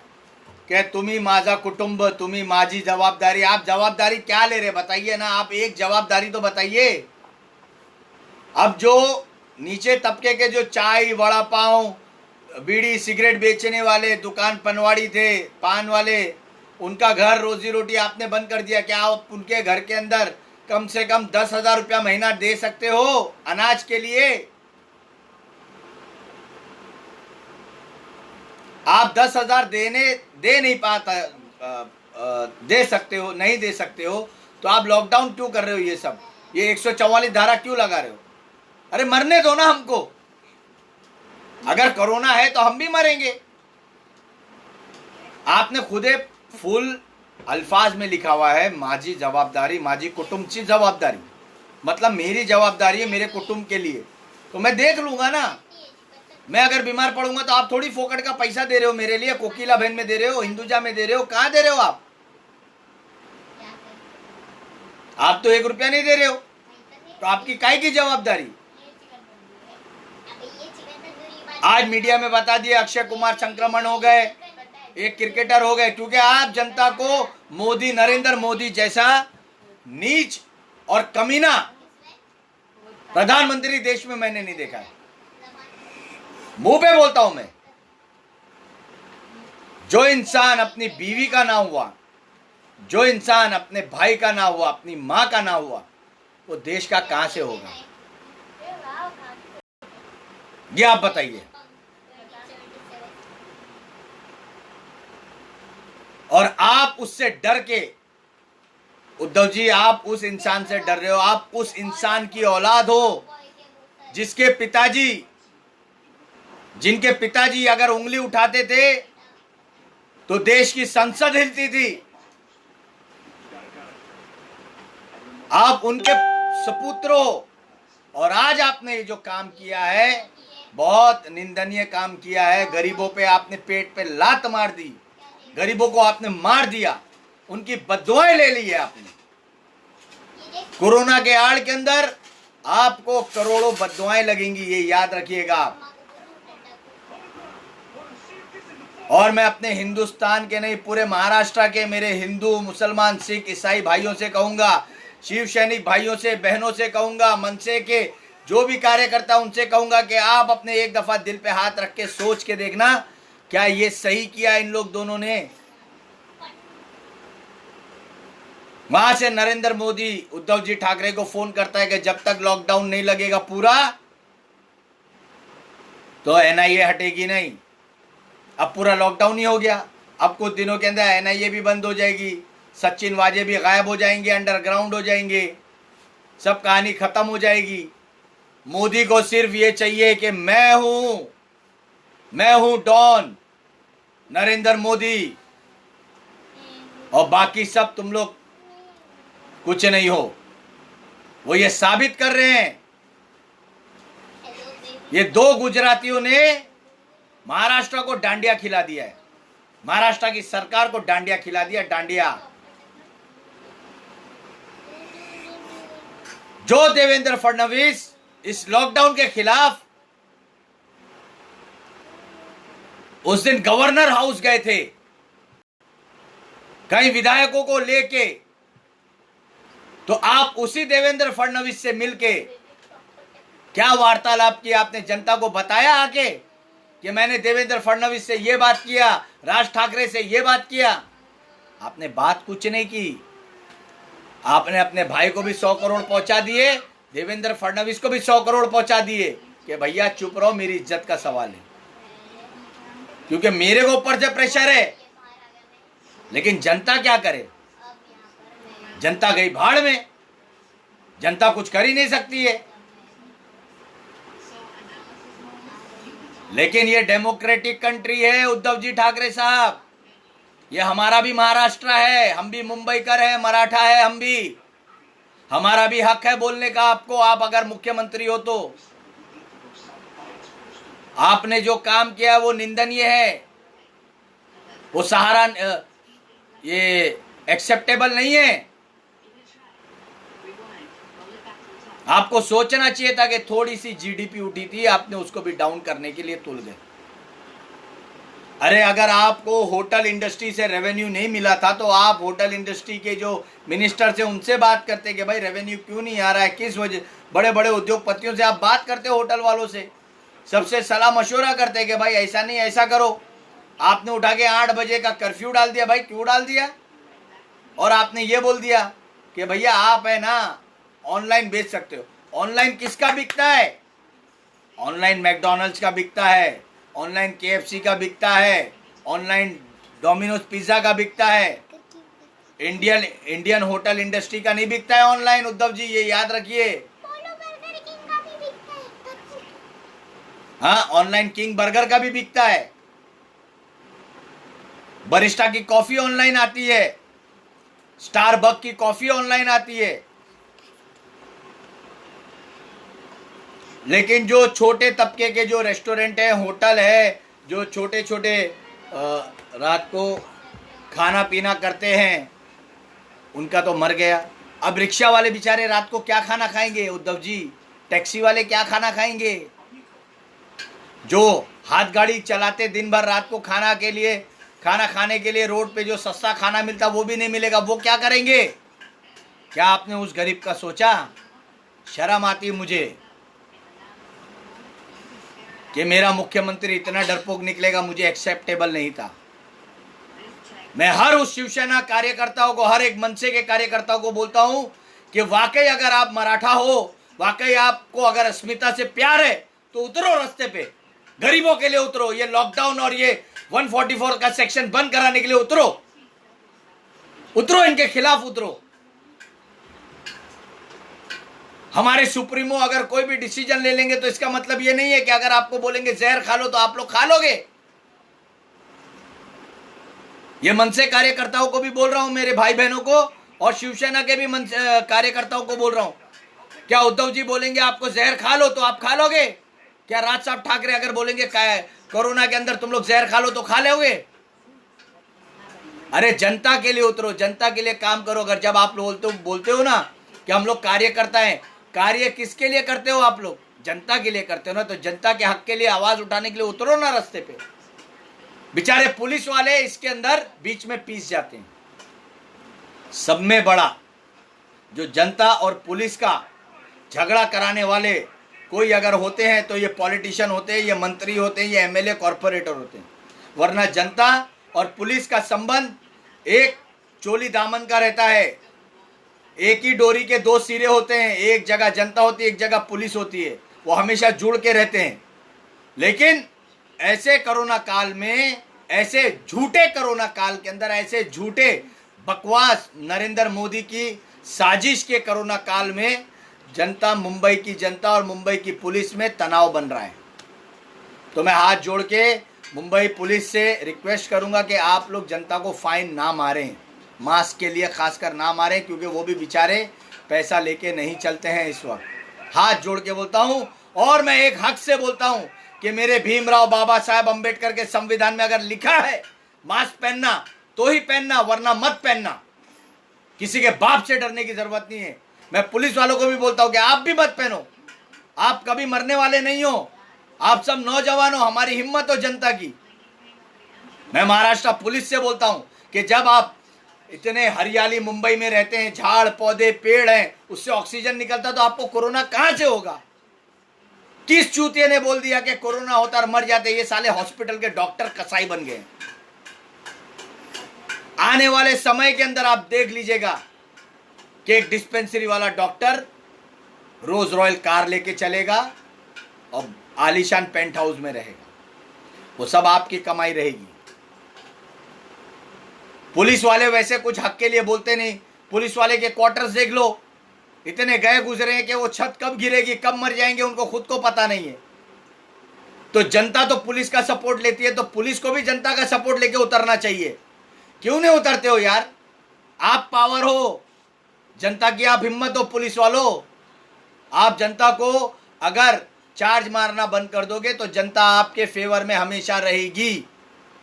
कि तुम्ही माझा कुटुंब, तुम्ही माझी जवाबदारी। आप जवाबदारी क्या ले रहे बताइए ना, आप एक जवाबदारी तो बताइए। अब जो नीचे तबके के जो चाय वड़ा पाव बीड़ी सिगरेट बेचने वाले दुकान पनवाड़ी थे, पान वाले, उनका घर रोजी रोटी आपने बंद कर दिया। क्या आप उनके घर के अंदर कम से कम 10,000 रुपया महीना दे सकते हो अनाज के लिए? आप 10,000 दे नहीं पाता, दे सकते हो, नहीं दे सकते हो, तो आप लॉकडाउन क्यों कर रहे हो? ये 144 धारा क्यों लगा रहे हो? अरे मरने दो ना हमको। अगर कोरोना है तो हम भी मरेंगे। आपने खुदे फुल अल्फाज में लिखा हुआ है माझी जवाबदारी, माझी कुटुंबची जवाबदारी, मतलब मेरी जवाबदारी है मेरे कुटुंब के लिए, तो मैं देख लूंगा ना। मैं अगर बीमार पड़ूंगा तो आप थोड़ी फोकट का पैसा दे रहे हो मेरे लिए, कोकिला बहन में दे रहे हो, हिंदुजा में दे रहे हो, कहां दे रहे हो आप? आप तो 1 रुपया नहीं दे रहे हो, तो आपकी काय की जवाबदारी? आज मीडिया में बता दिया अक्षय कुमार संक्रमण हो गए, एक क्रिकेटर हो गए, क्योंकि आप जनता को मोदी, नरेंद्र मोदी जैसा नीच और कमीना प्रधानमंत्री देश में मैंने नहीं देखा है। मुंह पे बोलता हूं मैं। जो इंसान अपनी बीवी का ना हुआ, जो इंसान अपने भाई का ना हुआ, अपनी मां का ना हुआ, वो देश का कहां से होगा? ये आप बताइए। और आप उससे डर के, उद्धव जी आप उस इंसान से डर रहे हो। आप उस इंसान की औलाद हो जिसके पिताजी, जिनके पिताजी अगर उंगली उठाते थे तो देश की संसद हिलती थी। आप उनके सपुत्र हो, और आज आपने ये जो काम किया है बहुत निंदनीय काम किया है। गरीबों पे आपने पेट पे लात मार दी, गरीबों को आपने मार दिया, उनकी बद्दुआएं ले ली है आपने। कोरोना के आड़ के अंदर आपको करोड़ों बद्दुआएं लगेंगी, ये याद रखिएगा आप। और मैं अपने हिंदुस्तान के नहीं, पूरे महाराष्ट्र के मेरे हिंदू, मुसलमान, सिख, ईसाई भाइयों से कहूंगा, शिव सैनिक भाइयों से, बहनों से कहूंगा, मनसे के जो भी कार्यकर्ता उनसे कहूंगा कि आप अपने एक दफा दिल पे हाथ रख के सोच के देखना, क्या ये सही किया इन लोग दोनों ने? वहां से नरेंद्र मोदी उद्धव जी ठाकरे को फोन करता है कि जब तक लॉकडाउन नहीं लगेगा पूरा तो एनआईए हटेगी नहीं। अब पूरा लॉकडाउन ही हो गया, अब कुछ दिनों के अंदर एनआईए भी बंद हो जाएगी, सचिन वाजे भी गायब हो जाएंगे, अंडरग्राउंड हो जाएंगे, सब कहानी खत्म हो जाएगी। मोदी को सिर्फ ये चाहिए कि मैं हूं डॉन, नरेंद्र मोदी, और बाकी सब तुम लोग कुछ नहीं हो। वो ये साबित कर रहे हैं। ये 2 गुजरातियों ने महाराष्ट्र को डांडिया खिला दिया है, महाराष्ट्र की सरकार को डांडिया खिला दिया, डांडिया। जो देवेंद्र फडणवीस इस लॉकडाउन के खिलाफ उस दिन गवर्नर हाउस गए थे, कई विधायकों को लेके, तो आप उसी देवेंद्र फडणवीस से मिलके क्या वार्तालाप किया? आपने जनता को बताया आके कि मैंने देवेंद्र फडणवीस से ये बात किया, राज ठाकरे से ये बात किया? आपने बात कुछ नहीं की। आपने अपने भाई को भी 100 करोड़ पहुंचा दिए, देवेंद्र फडणवीस को भी 100 करोड़ पहुंचा दिए कि भैया चुप रहो, मेरी इज्जत का सवाल है, क्योंकि मेरे को ऊपर से प्रेशर है। लेकिन जनता क्या करे? जनता गई भाड़ में, जनता कुछ कर ही नहीं सकती है। लेकिन ये डेमोक्रेटिक कंट्री है उद्धव जी ठाकरे साहब, ये हमारा भी महाराष्ट्र है, हम भी मुंबईकर है, मराठा है, हम भी, हमारा भी हक है बोलने का आपको। आप अगर मुख्यमंत्री हो तो आपने जो काम किया है वो निंदनीय है, वो सहारा ये एक्सेप्टेबल नहीं है। आपको सोचना चाहिए था कि थोड़ी सी जीडीपी उठी थी, आपने उसको भी डाउन करने के लिए तुल गए। अरे अगर आपको होटल इंडस्ट्री से रेवेन्यू नहीं मिला था तो आप होटल इंडस्ट्री के जो मिनिस्टर थे उनसे बात करते कि भाई रेवेन्यू क्यों नहीं आ रहा है, किस वजह। बड़े बड़े उद्योगपतियों से आप बात करते, होटल वालों से सबसे सलाह मशवरा करते कि भाई ऐसा नहीं ऐसा करो। आपने उठा के 8 बजे का कर्फ्यू डाल दिया। भाई क्यों डाल दिया? और आपने ये बोल दिया कि भैया आप है ना ऑनलाइन बेच सकते हो। ऑनलाइन किसका बिकता है? ऑनलाइन मैकडॉनल्ड्स का बिकता है, ऑनलाइन केएफसी का बिकता है, ऑनलाइन डोमिनोज पिज्जा का बिकता है। इंडियन होटल इंडस्ट्री का नहीं बिकता है ऑनलाइन, उद्धव जी ये याद रखिए। हाँ, ऑनलाइन किंग बर्गर का भी बिकता है। बरिस्टा की कॉफी ऑनलाइन आती है, स्टारबक की कॉफी ऑनलाइन आती है। लेकिन जो छोटे तबके के जो रेस्टोरेंट है, होटल है, जो छोटे छोटे रात को खाना पीना करते हैं, उनका तो मर गया। अब रिक्शा वाले बेचारे रात को क्या खाना खाएंगे उद्धव जी? टैक्सी वाले क्या खाना खाएंगे? जो हाथ गाड़ी चलाते दिन भर, रात को खाना खाने के लिए रोड पे जो सस्ता खाना मिलता वो भी नहीं मिलेगा, वो क्या करेंगे? क्या आपने उस गरीब का सोचा? शर्म आती मुझे कि मेरा मुख्यमंत्री इतना डरपोक निकलेगा, मुझे एक्सेप्टेबल नहीं था। मैं हर उस शिवसेना कार्यकर्ताओं को, हर एक मनसे के कार्यकर्ताओं को बोलता हूं कि वाकई अगर आप मराठा हो, वाकई आपको अगर अस्मिता से प्यार है तो उतरो रास्ते पे, गरीबों के लिए उतरो। ये लॉकडाउन और ये 144 का सेक्शन बंद कराने के लिए उतरो, इनके खिलाफ उतरो। हमारे सुप्रीमो अगर कोई भी डिसीजन ले लेंगे तो इसका मतलब ये नहीं है कि अगर आपको बोलेंगे जहर खा लो तो आप लोग खा लोगे। ये मनसे कार्यकर्ताओं को भी बोल रहा हूं, मेरे भाई बहनों को, और शिवसेना के भी कार्यकर्ताओं को बोल रहा हूं। क्या उद्धव जी बोलेंगे आपको जहर खा लो तो आप खा लोगे? क्या राज साहब ठाकरे अगर बोलेंगे कोरोना के अंदर तुम लोग जहर खा लो तो खा लोगे? अरे जनता के लिए उतरो, जनता के लिए काम करो। अगर जब आप लोग बोलते हो ना कि हम लोग कार्यकर्ता हैं, कार्य किसके लिए करते हो आप लोग? जनता के लिए करते हो ना, तो जनता के हक के लिए आवाज उठाने के लिए उतरो ना रास्ते पे। बेचारे पुलिस वाले इसके अंदर बीच में पीस जाते हैं। सब में बड़ा जो जनता और पुलिस का झगड़ा कराने वाले कोई अगर होते हैं तो ये पॉलिटिशियन होते हैं, ये मंत्री होते हैं, ये एमएलए कॉर्पोरेटर होते हैं। वरना जनता और पुलिस का संबंध एक चोली दामन का रहता है। एक ही डोरी के 2 सिरे होते हैं, एक जगह जनता होती है, एक जगह पुलिस होती है। वो हमेशा जुड़ के रहते हैं। लेकिन ऐसे कोरोना काल में, ऐसे झूठे कोरोना काल के अंदर, ऐसे झूठे बकवास नरेंद्र मोदी की साजिश के कोरोना काल में जनता, मुंबई की जनता और मुंबई की पुलिस में तनाव बन रहा है। तो मैं हाथ जोड़ के मुंबई पुलिस से रिक्वेस्ट करूंगा कि आप लोग जनता को फाइन ना मारें, मास्क के लिए खासकर ना मारें, क्योंकि वो भी बेचारे पैसा लेके नहीं चलते हैं इस वक्त। हाथ जोड़ के बोलता हूं, और मैं एक हक से बोलता हूं कि मेरे भीमराव बाबा साहेब अंबेडकर के संविधान में अगर लिखा है मास्क पहनना तो ही पहनना, वरना मत पहनना। किसी के बाप से डरने की जरूरत नहीं है। मैं पुलिस वालों को भी बोलता हूं कि आप भी मत पहनो, आप कभी मरने वाले नहीं हो, आप सब नौजवान हो, हमारी हिम्मत हो जनता की। मैं महाराष्ट्र पुलिस से बोलता हूं कि जब आप इतने हरियाली मुंबई में रहते हैं, झाड़ पौधे पेड़ हैं, उससे ऑक्सीजन निकलता, तो आपको कोरोना कहां से होगा? किस चूतिए ने बोल दिया कि कोरोना होता और मर जाते? ये साले हॉस्पिटल के डॉक्टर कसाई बन गए। आने वाले समय के अंदर आप देख लीजिएगा कि एक डिस्पेंसरी वाला डॉक्टर रोज रॉयल कार लेके चलेगा और आलीशान पेंट हाउस में रहेगा। वो सब आपकी कमाई रहेगी। पुलिस वाले वैसे कुछ हक के लिए बोलते नहीं। पुलिस वाले के क्वार्टर्स देख लो, इतने गए गुजरे हैं कि वो छत कब गिरेगी, कब मर जाएंगे, उनको खुद को पता नहीं है। तो जनता तो पुलिस का सपोर्ट लेती है, तो पुलिस को भी जनता का सपोर्ट लेके उतरना चाहिए। क्यों नहीं उतरते हो यार? आप पावर हो, जनता की आप हिम्मत हो पुलिस वालों। आप जनता को अगर चार्ज मारना बंद कर दोगे तो जनता आपके फेवर में हमेशा रहेगी,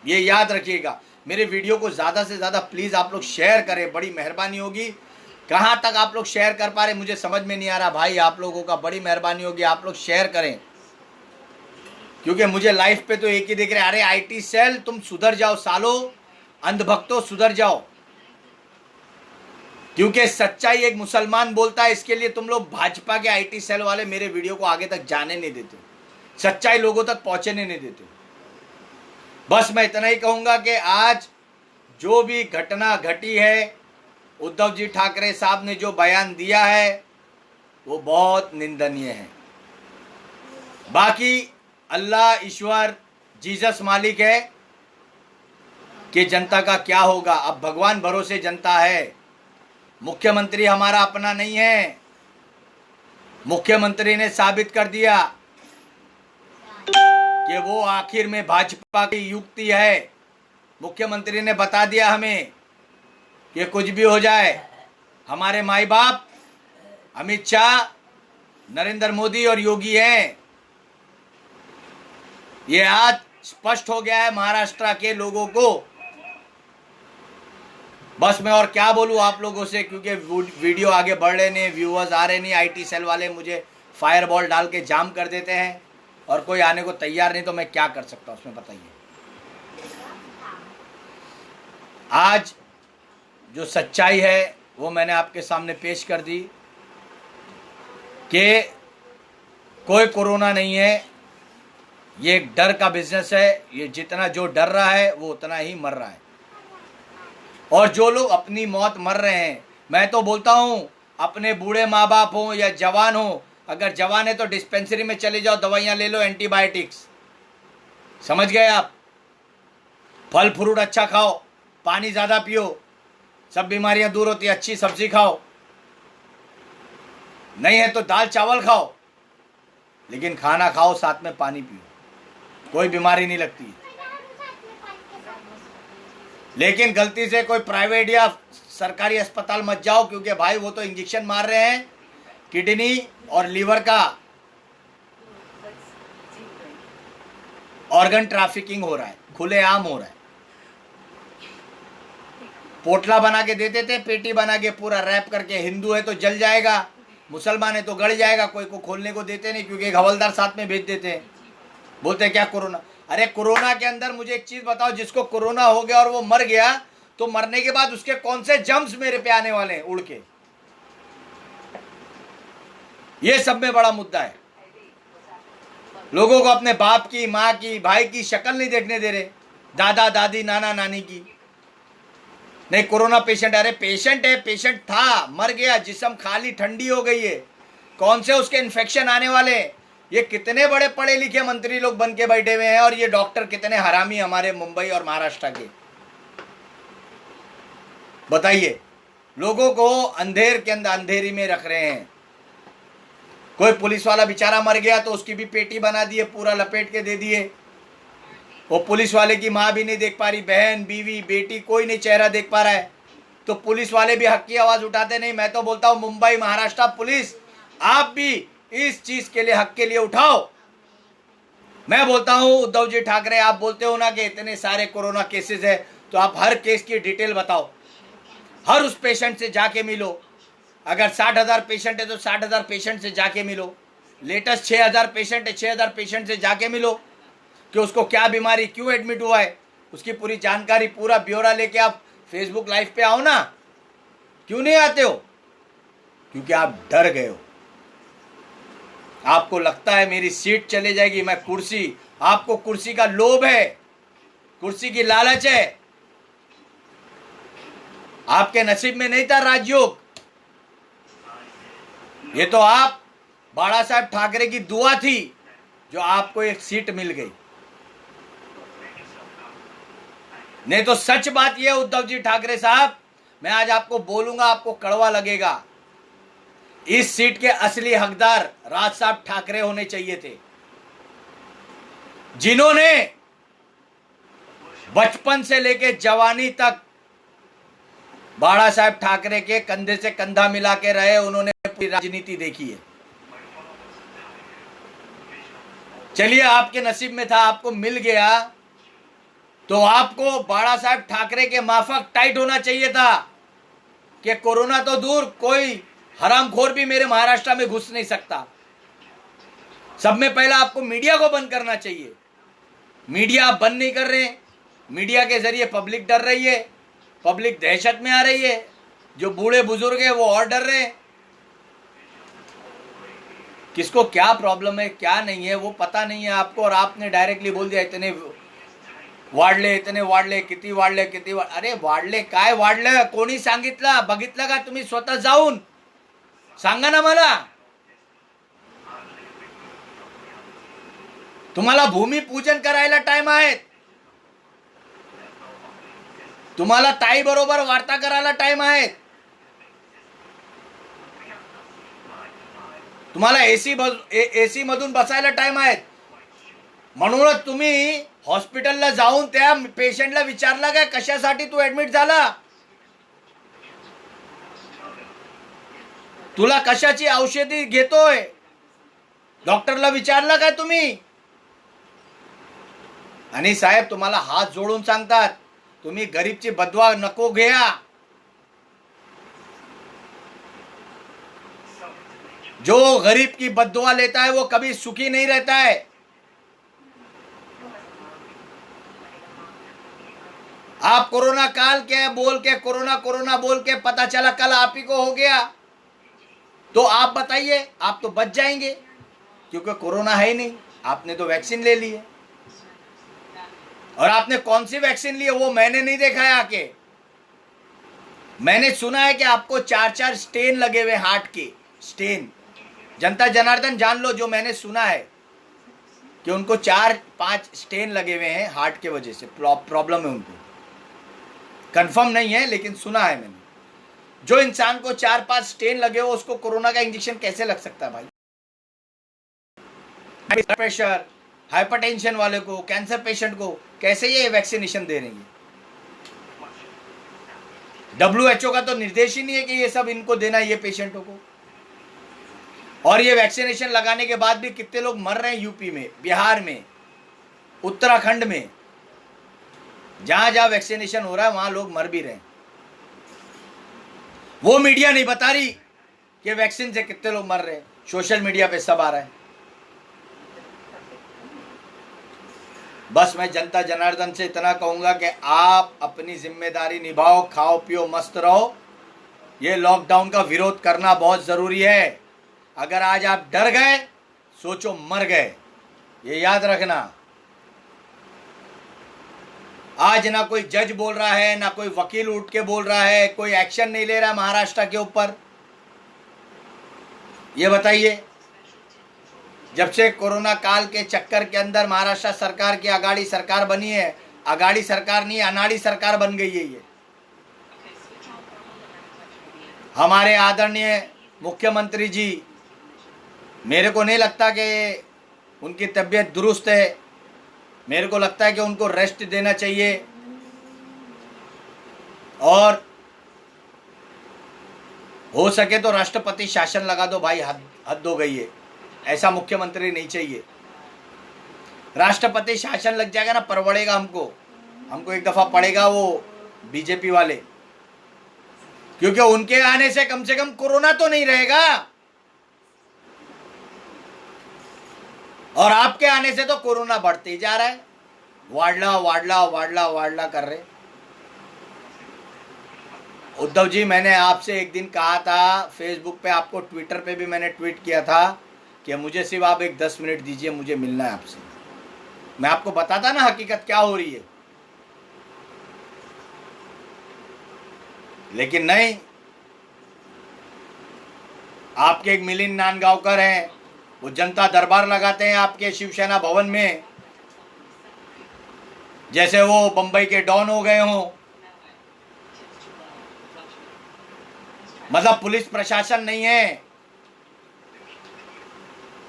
ये याद रखिएगा। मेरे वीडियो को ज़्यादा से ज़्यादा प्लीज़ आप लोग शेयर करें, बड़ी मेहरबानी होगी। कहाँ तक आप लोग शेयर कर पा रहे मुझे समझ में नहीं आ रहा भाई। आप लोगों का बड़ी मेहरबानी होगी, आप लोग शेयर करें, क्योंकि मुझे लाइफ पे तो एक ही दिख रहा है, अरे आईटी सेल तुम सुधर जाओ सालो, अंधभक्तों सुधर जाओ। क्योंकि सच्चाई एक मुसलमान बोलता है, इसके लिए तुम लोग भाजपा के आईटी सेल वाले मेरे वीडियो को आगे तक जाने नहीं देते, सच्चाई लोगों तक पहुंचने नहीं देते। बस मैं इतना ही कहूंगा कि आज जो भी घटना घटी है, उद्धव जी ठाकरे साहब ने जो बयान दिया है वो बहुत निंदनीय है। बाकी अल्लाह ईश्वर जीसस मालिक है कि जनता का क्या होगा। अब भगवान भरोसे जनता है। मुख्यमंत्री हमारा अपना नहीं है। मुख्यमंत्री ने साबित कर दिया कि वो आखिर में भाजपा की युक्ति है। मुख्यमंत्री ने बता दिया हमें कि कुछ भी हो जाए, हमारे माई बाप अमित शाह, नरेंद्र मोदी और योगी हैं। ये आज स्पष्ट हो गया है महाराष्ट्र के लोगों को। बस मैं और क्या बोलूं आप लोगों से, क्योंकि वीडियो आगे बढ़ रहे नहीं, व्यूअर्स आ रहे नहीं। आईटी सेल वाले मुझे फायरबॉल डाल के जाम कर देते हैं और कोई आने को तैयार नहीं, तो मैं क्या कर सकता हूं उसमें बताइए। आज जो सच्चाई है वो मैंने आपके सामने पेश कर दी कि कोई कोरोना नहीं है, ये एक डर का बिजनेस है। ये जितना जो डर रहा है वो उतना ही मर रहा है। और जो लोग अपनी मौत मर रहे हैं, मैं तो बोलता हूं अपने बूढ़े माँ बाप हो या जवान हो, अगर जवान है तो डिस्पेंसरी में चले जाओ, दवाइयाँ ले लो, एंटीबायोटिक्स। समझ गए आप? फल फ्रूट अच्छा खाओ, पानी ज़्यादा पियो, सब बीमारियां दूर होती है। अच्छी सब्जी खाओ, नहीं है तो दाल चावल खाओ, लेकिन खाना खाओ, साथ में पानी पियो, कोई बीमारी नहीं लगती। लेकिन गलती से कोई प्राइवेट या सरकारी अस्पताल मत जाओ, क्योंकि भाई वो तो इंजेक्शन मार रहे हैं, किडनी और लीवर का ऑर्गन ट्रैफिकिंग हो रहा है, खुलेआम हो रहा है। पोटला बना के देते थे, पेटी बना के पूरा रैप करके, हिंदू है तो जल जाएगा, मुसलमान है तो गड़ जाएगा, कोई को खोलने को देते नहीं, क्योंकि एक हवलदार साथ में भेज देते हैं। बोलते हैं क्या कोरोना? अरे कोरोना के अंदर मुझे एक चीज बताओ, जिसको कोरोना हो गया और वो मर गया, तो मरने के बाद उसके कौन से जर्म्स मेरे पे आने वाले हैं उड़ के? ये सब में बड़ा मुद्दा है। लोगों को अपने बाप की, माँ की, भाई की शक्ल नहीं देखने दे रहे, दादा दादी, नाना नानी की। नहीं कोरोना पेशेंट, अरे पेशेंट है, पेशेंट था, मर गया, जिस्म खाली ठंडी हो गई है, कौन से उसके इन्फेक्शन आने वाले हैं? ये कितने बड़े पढ़े लिखे मंत्री लोग बन के बैठे हुए हैं, और ये डॉक्टर कितने हरामी हमारे मुंबई और महाराष्ट्र के। बताइए, लोगों को अंधेर के अंदर अंधेरी में रख रहे हैं। कोई पुलिस वाला बेचारा मर गया तो उसकी भी पेटी बना दिए, पूरा लपेट के दे दिए। वो पुलिस वाले की माँ भी नहीं देख पा रही, बहन, बीवी, बेटी, कोई नहीं चेहरा देख पा रहा है, तो पुलिस वाले भी हक की आवाज उठाते नहीं। मैं तो बोलता हूं मुंबई महाराष्ट्र पुलिस, आप भी इस चीज के लिए, हक के लिए उठाओ। मैं बोलता हूं उद्धव जी ठाकरे, आप बोलते हो ना कि इतने सारे कोरोना केसेस है, तो आप हर केस की डिटेल बताओ, हर उस पेशेंट से जाके मिलो। अगर 60,000 पेशेंट है तो 60,000 पेशेंट से जाके मिलो। लेटेस्ट 6,000 पेशेंट है, 6,000 पेशेंट से जाके मिलो कि उसको क्या बीमारी, क्यों एडमिट हुआ है, उसकी पूरी जानकारी, पूरा ब्यौरा लेके आप फेसबुक लाइव पे आओ ना। क्यों नहीं आते हो? क्योंकि आप डर गए हो। आपको लगता है मेरी सीट चले जाएगी, मैं कुर्सी, आपको कुर्सी का लोभ है, कुर्सी की लालच है। आपके नसीब में नहीं था राजयोग, ये तो आप बाला साहब ठाकरे की दुआ थी जो आपको एक सीट मिल गई। नहीं तो सच बात यह उद्धव जी ठाकरे साहब, मैं आज आपको बोलूंगा, आपको कड़वा लगेगा, इस सीट के असली हकदार राज साहब ठाकरे होने चाहिए थे, जिन्होंने बचपन से लेके जवानी तक बाला साहब ठाकरे के कंधे से कंधा मिला के रहे। उन्होंने पूरी राजनीति देखी है। चलिए, आपके नसीब में था, आपको मिल गया, तो आपको बाला साहब ठाकरे के माफक टाइट होना चाहिए था। कि कोरोना तो दूर, कोई हरामखोर भी मेरे महाराष्ट्र में घुस नहीं सकता। सब में पहला आपको मीडिया को बंद करना चाहिए। मीडिया आप बंद नहीं कर रहे हैं। मीडिया के जरिए पब्लिक डर रही है, पब्लिक दहशत में आ रही है। जो बूढ़े बुजुर्ग है वो और डर रहे हैं। किसको क्या प्रॉब्लम है क्या नहीं है वो पता नहीं है आपको, और आपने डायरेक्टली बोल दिया इतने वाढले, इतने वाढले, किती वाढले, किती अरे वाढले काय वाढलं, कोणी सांगितलं? बघितलं का तुम्ही स्वतः जाऊन? सांगा ना मला। तुम्हाला भूमिपूजन करायला टाइम आहे, तुम्हाला ताई बरोबर वार्ता करायला टाइम आहे, तुम्हाला एसी मधून बसायला टाइम आहे। म्हणूनच तुम्ही हॉस्पिटलला जाऊन त्या पेशंटला विचारला काय कशासाठी तू ऍडमिट झाला, तुला कशाची औषधी घेतोय, डॉक्टरला विचारलं काय तुम्ही? आणि साहेब तुम्हाला हात जोडून सांगतात, तुम्ही गरीबची बदवा नको घ्या। जो गरीब की बददुआ लेता है वो कभी सुखी नहीं रहता है। आप कोरोना काल के बोल के कोरोना कोरोना बोल के पता चला कल आप ही को हो गया तो आप बताइए, आप तो बच जाएंगे क्योंकि कोरोना है ही नहीं, आपने तो वैक्सीन ले ली है। और आपने कौन सी वैक्सीन ली है वो मैंने नहीं देखा है आके। मैंने सुना है कि आपको 4-4 स्टेन लगे हुए, हार्ट के स्टेन। जनता जनार्दन जान लो, जो मैंने सुना है कि उनको 4-5 स्टेन लगे हुए हैं हार्ट के वजह से, प्रॉब्लम है उनको। कंफर्म नहीं है लेकिन सुना है मैंने। जो इंसान को 4-5 स्टेन लगे हो उसको कोरोना का इंजेक्शन कैसे लग सकता है भाई? ब्लड प्रेशर, हाइपरटेंशन वाले को, कैंसर पेशेंट को कैसे ये वैक्सीनेशन दे रही है? WHO का तो निर्देश ही नहीं है कि ये सब इनको देना है ये पेशेंटों को। और ये वैक्सीनेशन लगाने के बाद भी कितने लोग मर रहे हैं यूपी में, बिहार में, उत्तराखंड में, जहां जहां वैक्सीनेशन हो रहा है वहां लोग मर भी रहे हैं। वो मीडिया नहीं बता रही कि वैक्सीन से कितने लोग मर रहे हैं। सोशल मीडिया पे सब आ रहा है। बस मैं जनता जनार्दन से इतना कहूंगा कि आप अपनी जिम्मेदारी निभाओ, खाओ पियो मस्त रहो। ये लॉकडाउन का विरोध करना बहुत जरूरी है। अगर आज आप डर गए सोचो मर गए, ये याद रखना। आज ना कोई जज बोल रहा है, ना कोई वकील उठ के बोल रहा है, कोई एक्शन नहीं ले रहा है महाराष्ट्र के ऊपर। ये बताइए, जब से कोरोना काल के चक्कर के अंदर महाराष्ट्र सरकार की अगाड़ी सरकार बनी है, अगाड़ी सरकार नहीं अनाड़ी सरकार बन गई है। ये हमारे आदरणीय मुख्यमंत्री जी, मेरे को नहीं लगता कि उनकी तबीयत दुरुस्त है। मेरे को लगता है कि उनको रेस्ट देना चाहिए। और हो सके तो राष्ट्रपति शासन लगा दो भाई, हद हो गई है। ऐसा मुख्यमंत्री नहीं चाहिए। राष्ट्रपति शासन लग जाएगा ना, परवड़ेगा हमको एक दफा पड़ेगा वो बीजेपी वाले, क्योंकि उनके आने से कम कोरोना तो नहीं रहेगा, और आपके आने से तो कोरोना बढ़ते ही जा रहा है। वाडला वाडला वाडला वाडला कर रहे। उद्धव जी, मैंने आपसे एक दिन कहा था फेसबुक पे, आपको ट्विटर पे भी मैंने ट्वीट किया था कि मुझे सिर्फ आप एक 10 मिनट दीजिए, मुझे मिलना है आपसे। मैं आपको बताता ना हकीकत क्या हो रही है, लेकिन नहीं। आपके एक मिलिंद नांदगांवकर हैं, वो जनता दरबार लगाते हैं आपके शिवसेना भवन में, जैसे वो बंबई के डॉन हो गए हों। मतलब पुलिस प्रशासन नहीं है।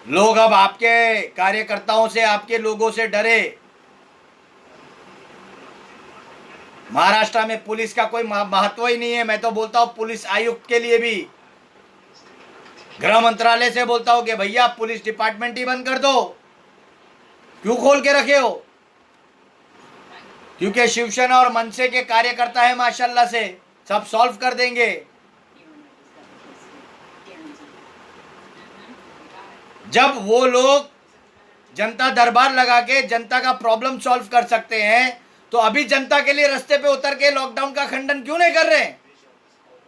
लोग अब आपके कार्यकर्ताओं से, आपके लोगों से डरे। महाराष्ट्र में पुलिस का कोई महत्व ही नहीं है। मैं तो बोलता हूं पुलिस आयुक्त के लिए भी, गृह मंत्रालय से बोलता हूं कि भैया पुलिस डिपार्टमेंट ही बंद कर दो। क्यों खोल के रखे हो? क्योंकि शिवसेना और मनसे के कार्यकर्ता है माशाल्लाह से, सब सॉल्व कर देंगे। जब वो लोग जनता दरबार लगा के जनता का प्रॉब्लम सॉल्व कर सकते हैं, तो अभी जनता के लिए रास्ते पे उतर के लॉकडाउन का खंडन क्यों नहीं कर रहे हैं?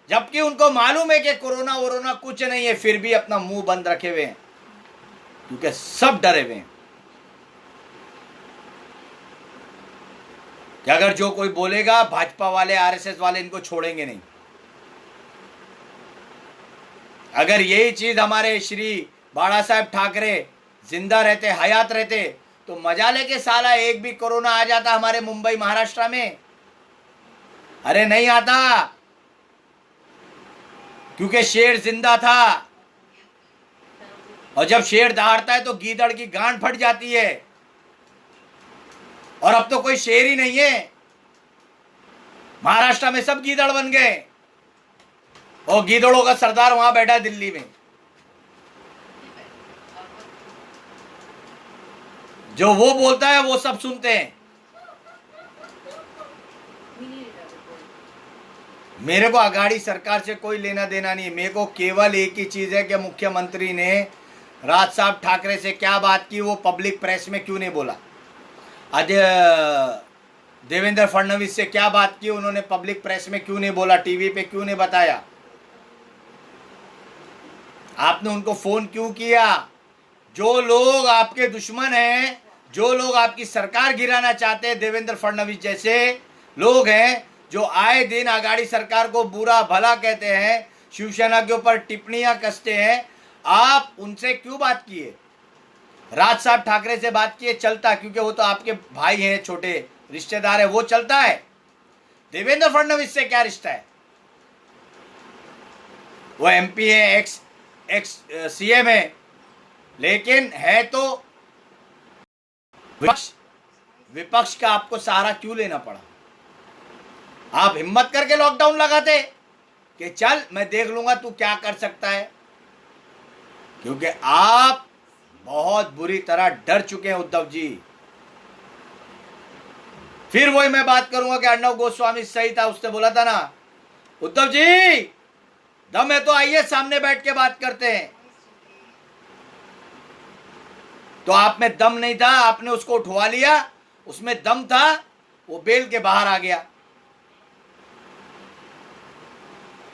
जबकि उनको मालूम है कि कोरोना वोरोना कुछ नहीं है, फिर भी अपना मुंह बंद रखे हुए हैं, क्योंकि सब डरे हुए हैं कि अगर जो कोई बोलेगा भाजपा वाले आरएसएस वाले इनको छोड़ेंगे नहीं। अगर यही चीज हमारे श्री बाला साहेब ठाकरे जिंदा रहते, हयात रहते, तो मजा लेके साला एक भी कोरोना आ जाता हमारे मुंबई महाराष्ट्र में। अरे नहीं आता, क्योंकि शेर जिंदा था, और जब शेर दहाड़ता है तो गीदड़ की गांड फट जाती है, और अब तो कोई शेर ही नहीं है। महाराष्ट्र में सब गीदड़ बन गए, और गीदड़ों का सरदार वहां बैठा है दिल्ली में। जो वो बोलता है वो सब सुनते हैं। मेरे को अगाड़ी सरकार से कोई लेना देना नहीं है। मेरे को केवल एक ही चीज है कि मुख्यमंत्री ने राज साहब ठाकरे से क्या बात की, वो पब्लिक प्रेस में क्यों नहीं बोला। आज देवेंद्र फडणवीस से क्या बात की, उन्होंने पब्लिक प्रेस में क्यों नहीं बोला, टीवी पे क्यों नहीं बताया। आपने उनको फोन क्यों किया। जो लोग आपके दुश्मन हैं, जो लोग आपकी सरकार गिराना चाहते हैं, देवेंद्र फडणवीस जैसे लोग हैं, जो आए दिन आघाड़ी सरकार को बुरा भला कहते हैं, शिवसेना के ऊपर टिप्पणियां कसते हैं, आप उनसे क्यों बात किए। राज साहब ठाकरे से बात किए, चलता, क्योंकि वो तो आपके भाई हैं, छोटे रिश्तेदार है, वो चलता है। देवेंद्र फडणवीस से क्या रिश्ता है। वो एमपी है, एक्स सीएम है, लेकिन है तो विपक्ष का आपको सहारा क्यों लेना पड़ा। आप हिम्मत करके लॉकडाउन लगाते कि चल मैं देख लूंगा तू क्या कर सकता है, क्योंकि आप बहुत बुरी तरह डर चुके हैं उद्धव जी। फिर वही मैं बात करूंगा कि अर्णव गोस्वामी सही था, उसने बोला था ना, उद्धव जी दम है तो आइए सामने बैठ के बात करते हैं। तो आप में दम नहीं था, आपने उसको उठवा लिया, उसमें दम था, वो बेल के बाहर आ गया।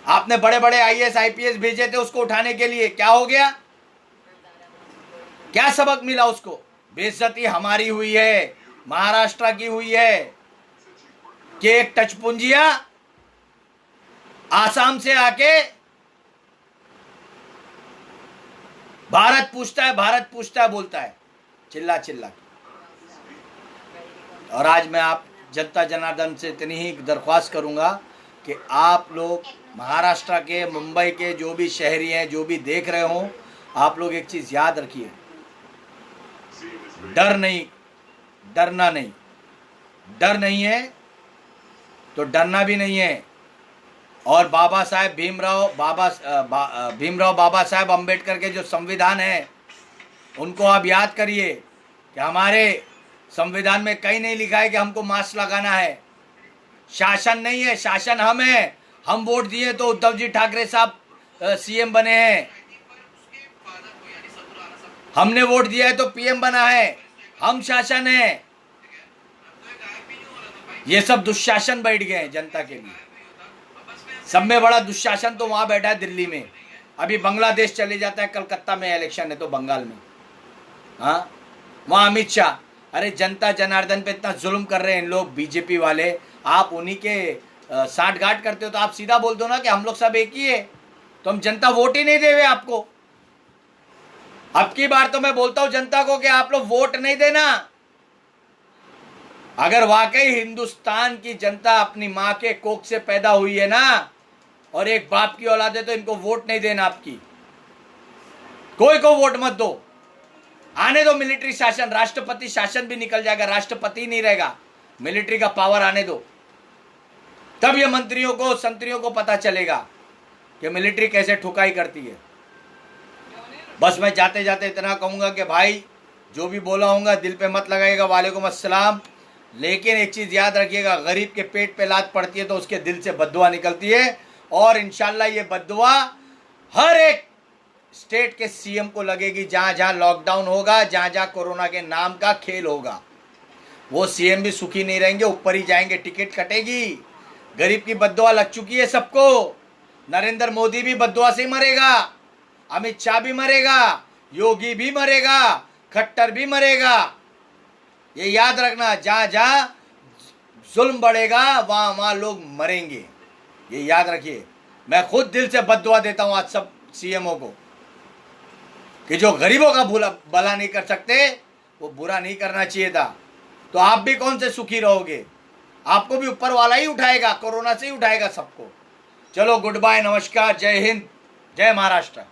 आपने बड़े बड़े आईएएस आईपीएस भेजे थे उसको उठाने के लिए, क्या हो गया, क्या सबक मिला उसको। बेइज्जती हमारी हुई है, महाराष्ट्र की हुई है कि एक टचपुंजिया आसाम से आके भारत पूछता है बोलता है चिल्ला चिल्ला के। और आज मैं आप जनता जनार्दन से इतनी ही दरख्वास्त करूंगा कि आप लोग महाराष्ट्र के, मुंबई के जो भी शहरी हैं, जो भी देख रहे हो, आप लोग एक चीज याद रखिए, डर नहीं, डरना नहीं, डर नहीं है तो डरना भी नहीं है। और बाबा साहेब भीमराव बाबा साहेब अम्बेडकर के जो संविधान है उनको आप याद करिए कि हमारे संविधान में कहीं नहीं लिखा है कि हमको मास्क लगाना है। शासन नहीं है, शासन हम है। हम वोट दिए तो उद्धव जी ठाकरे साहब सीएम बने हैं, हमने वोट दिया है तो पीएम बना है, हम शासन है। ये सब दुशासन बैठ गए हैं जनता के लिए। सब में बड़ा दुशासन तो वहां बैठा है दिल्ली में। अभी बांग्लादेश चले जाता है, कलकत्ता में इलेक्शन है तो बंगाल में, हाँ वहां अमित शाह। अरे जनता जनार्दन पे इतना जुल्म कर रहे हैं इन लोग बीजेपी वाले, आप उन्हीं के साठ गांठ करते हो तो आप सीधा बोल दो ना कि हम लोग सब एक ही है, तो हम जनता वोट ही नहीं देवे आपको। अब की बार तो मैं बोलता हूं जनता को कि आप लोग वोट नहीं देना। अगर वाकई हिंदुस्तान की जनता अपनी मां के कोख से पैदा हुई है ना, और एक बाप की औलाद है, तो इनको वोट नहीं देना। आपकी कोई को वोट मत दो, आने दो मिलिट्री शासन, राष्ट्रपति शासन भी निकल जाएगा, राष्ट्रपति नहीं रहेगा, मिलिट्री का पावर आने दो, तब ये मंत्रियों को संतरियों को पता चलेगा कि मिलिट्री कैसे ठुकाई करती है। बस मैं जाते जाते इतना कहूंगा कि भाई जो भी बोला होगा दिल पे मत लगाइएगा, वालेकुम अस्सलाम। लेकिन एक चीज याद रखिएगा, गरीब के पेट पे लात पड़ती है तो उसके दिल से बद्दुआ निकलती है, और इंशाल्लाह ये बद्दुआ हर एक स्टेट के सीएम को लगेगी, जहां जहां लॉकडाउन होगा, जहां जहां कोरोना के नाम का खेल होगा, वो सीएम भी सुखी नहीं रहेंगे, ऊपर ही जाएंगे, टिकट कटेगी। गरीब की बद्दुआ लग चुकी है सबको। नरेंद्र मोदी भी बद्दुआ से ही मरेगा, अमित शाह भी मरेगा, योगी भी मरेगा, खट्टर भी मरेगा। ये याद रखना, जहां जहां जुल्म बढ़ेगा वहां वहां लोग मरेंगे, ये याद रखिए। मैं खुद दिल से बद्दुआ देता हूं आज सब सीएमओ को कि जो गरीबों का भला नहीं कर सकते, वो बुरा नहीं करना चाहिए था। तो आप भी कौन से सुखी रहोगे? आपको भी ऊपर वाला ही उठाएगा, कोरोना से ही उठाएगा सबको। चलो गुड बाय, नमस्कार, जय हिंद, जय महाराष्ट्र।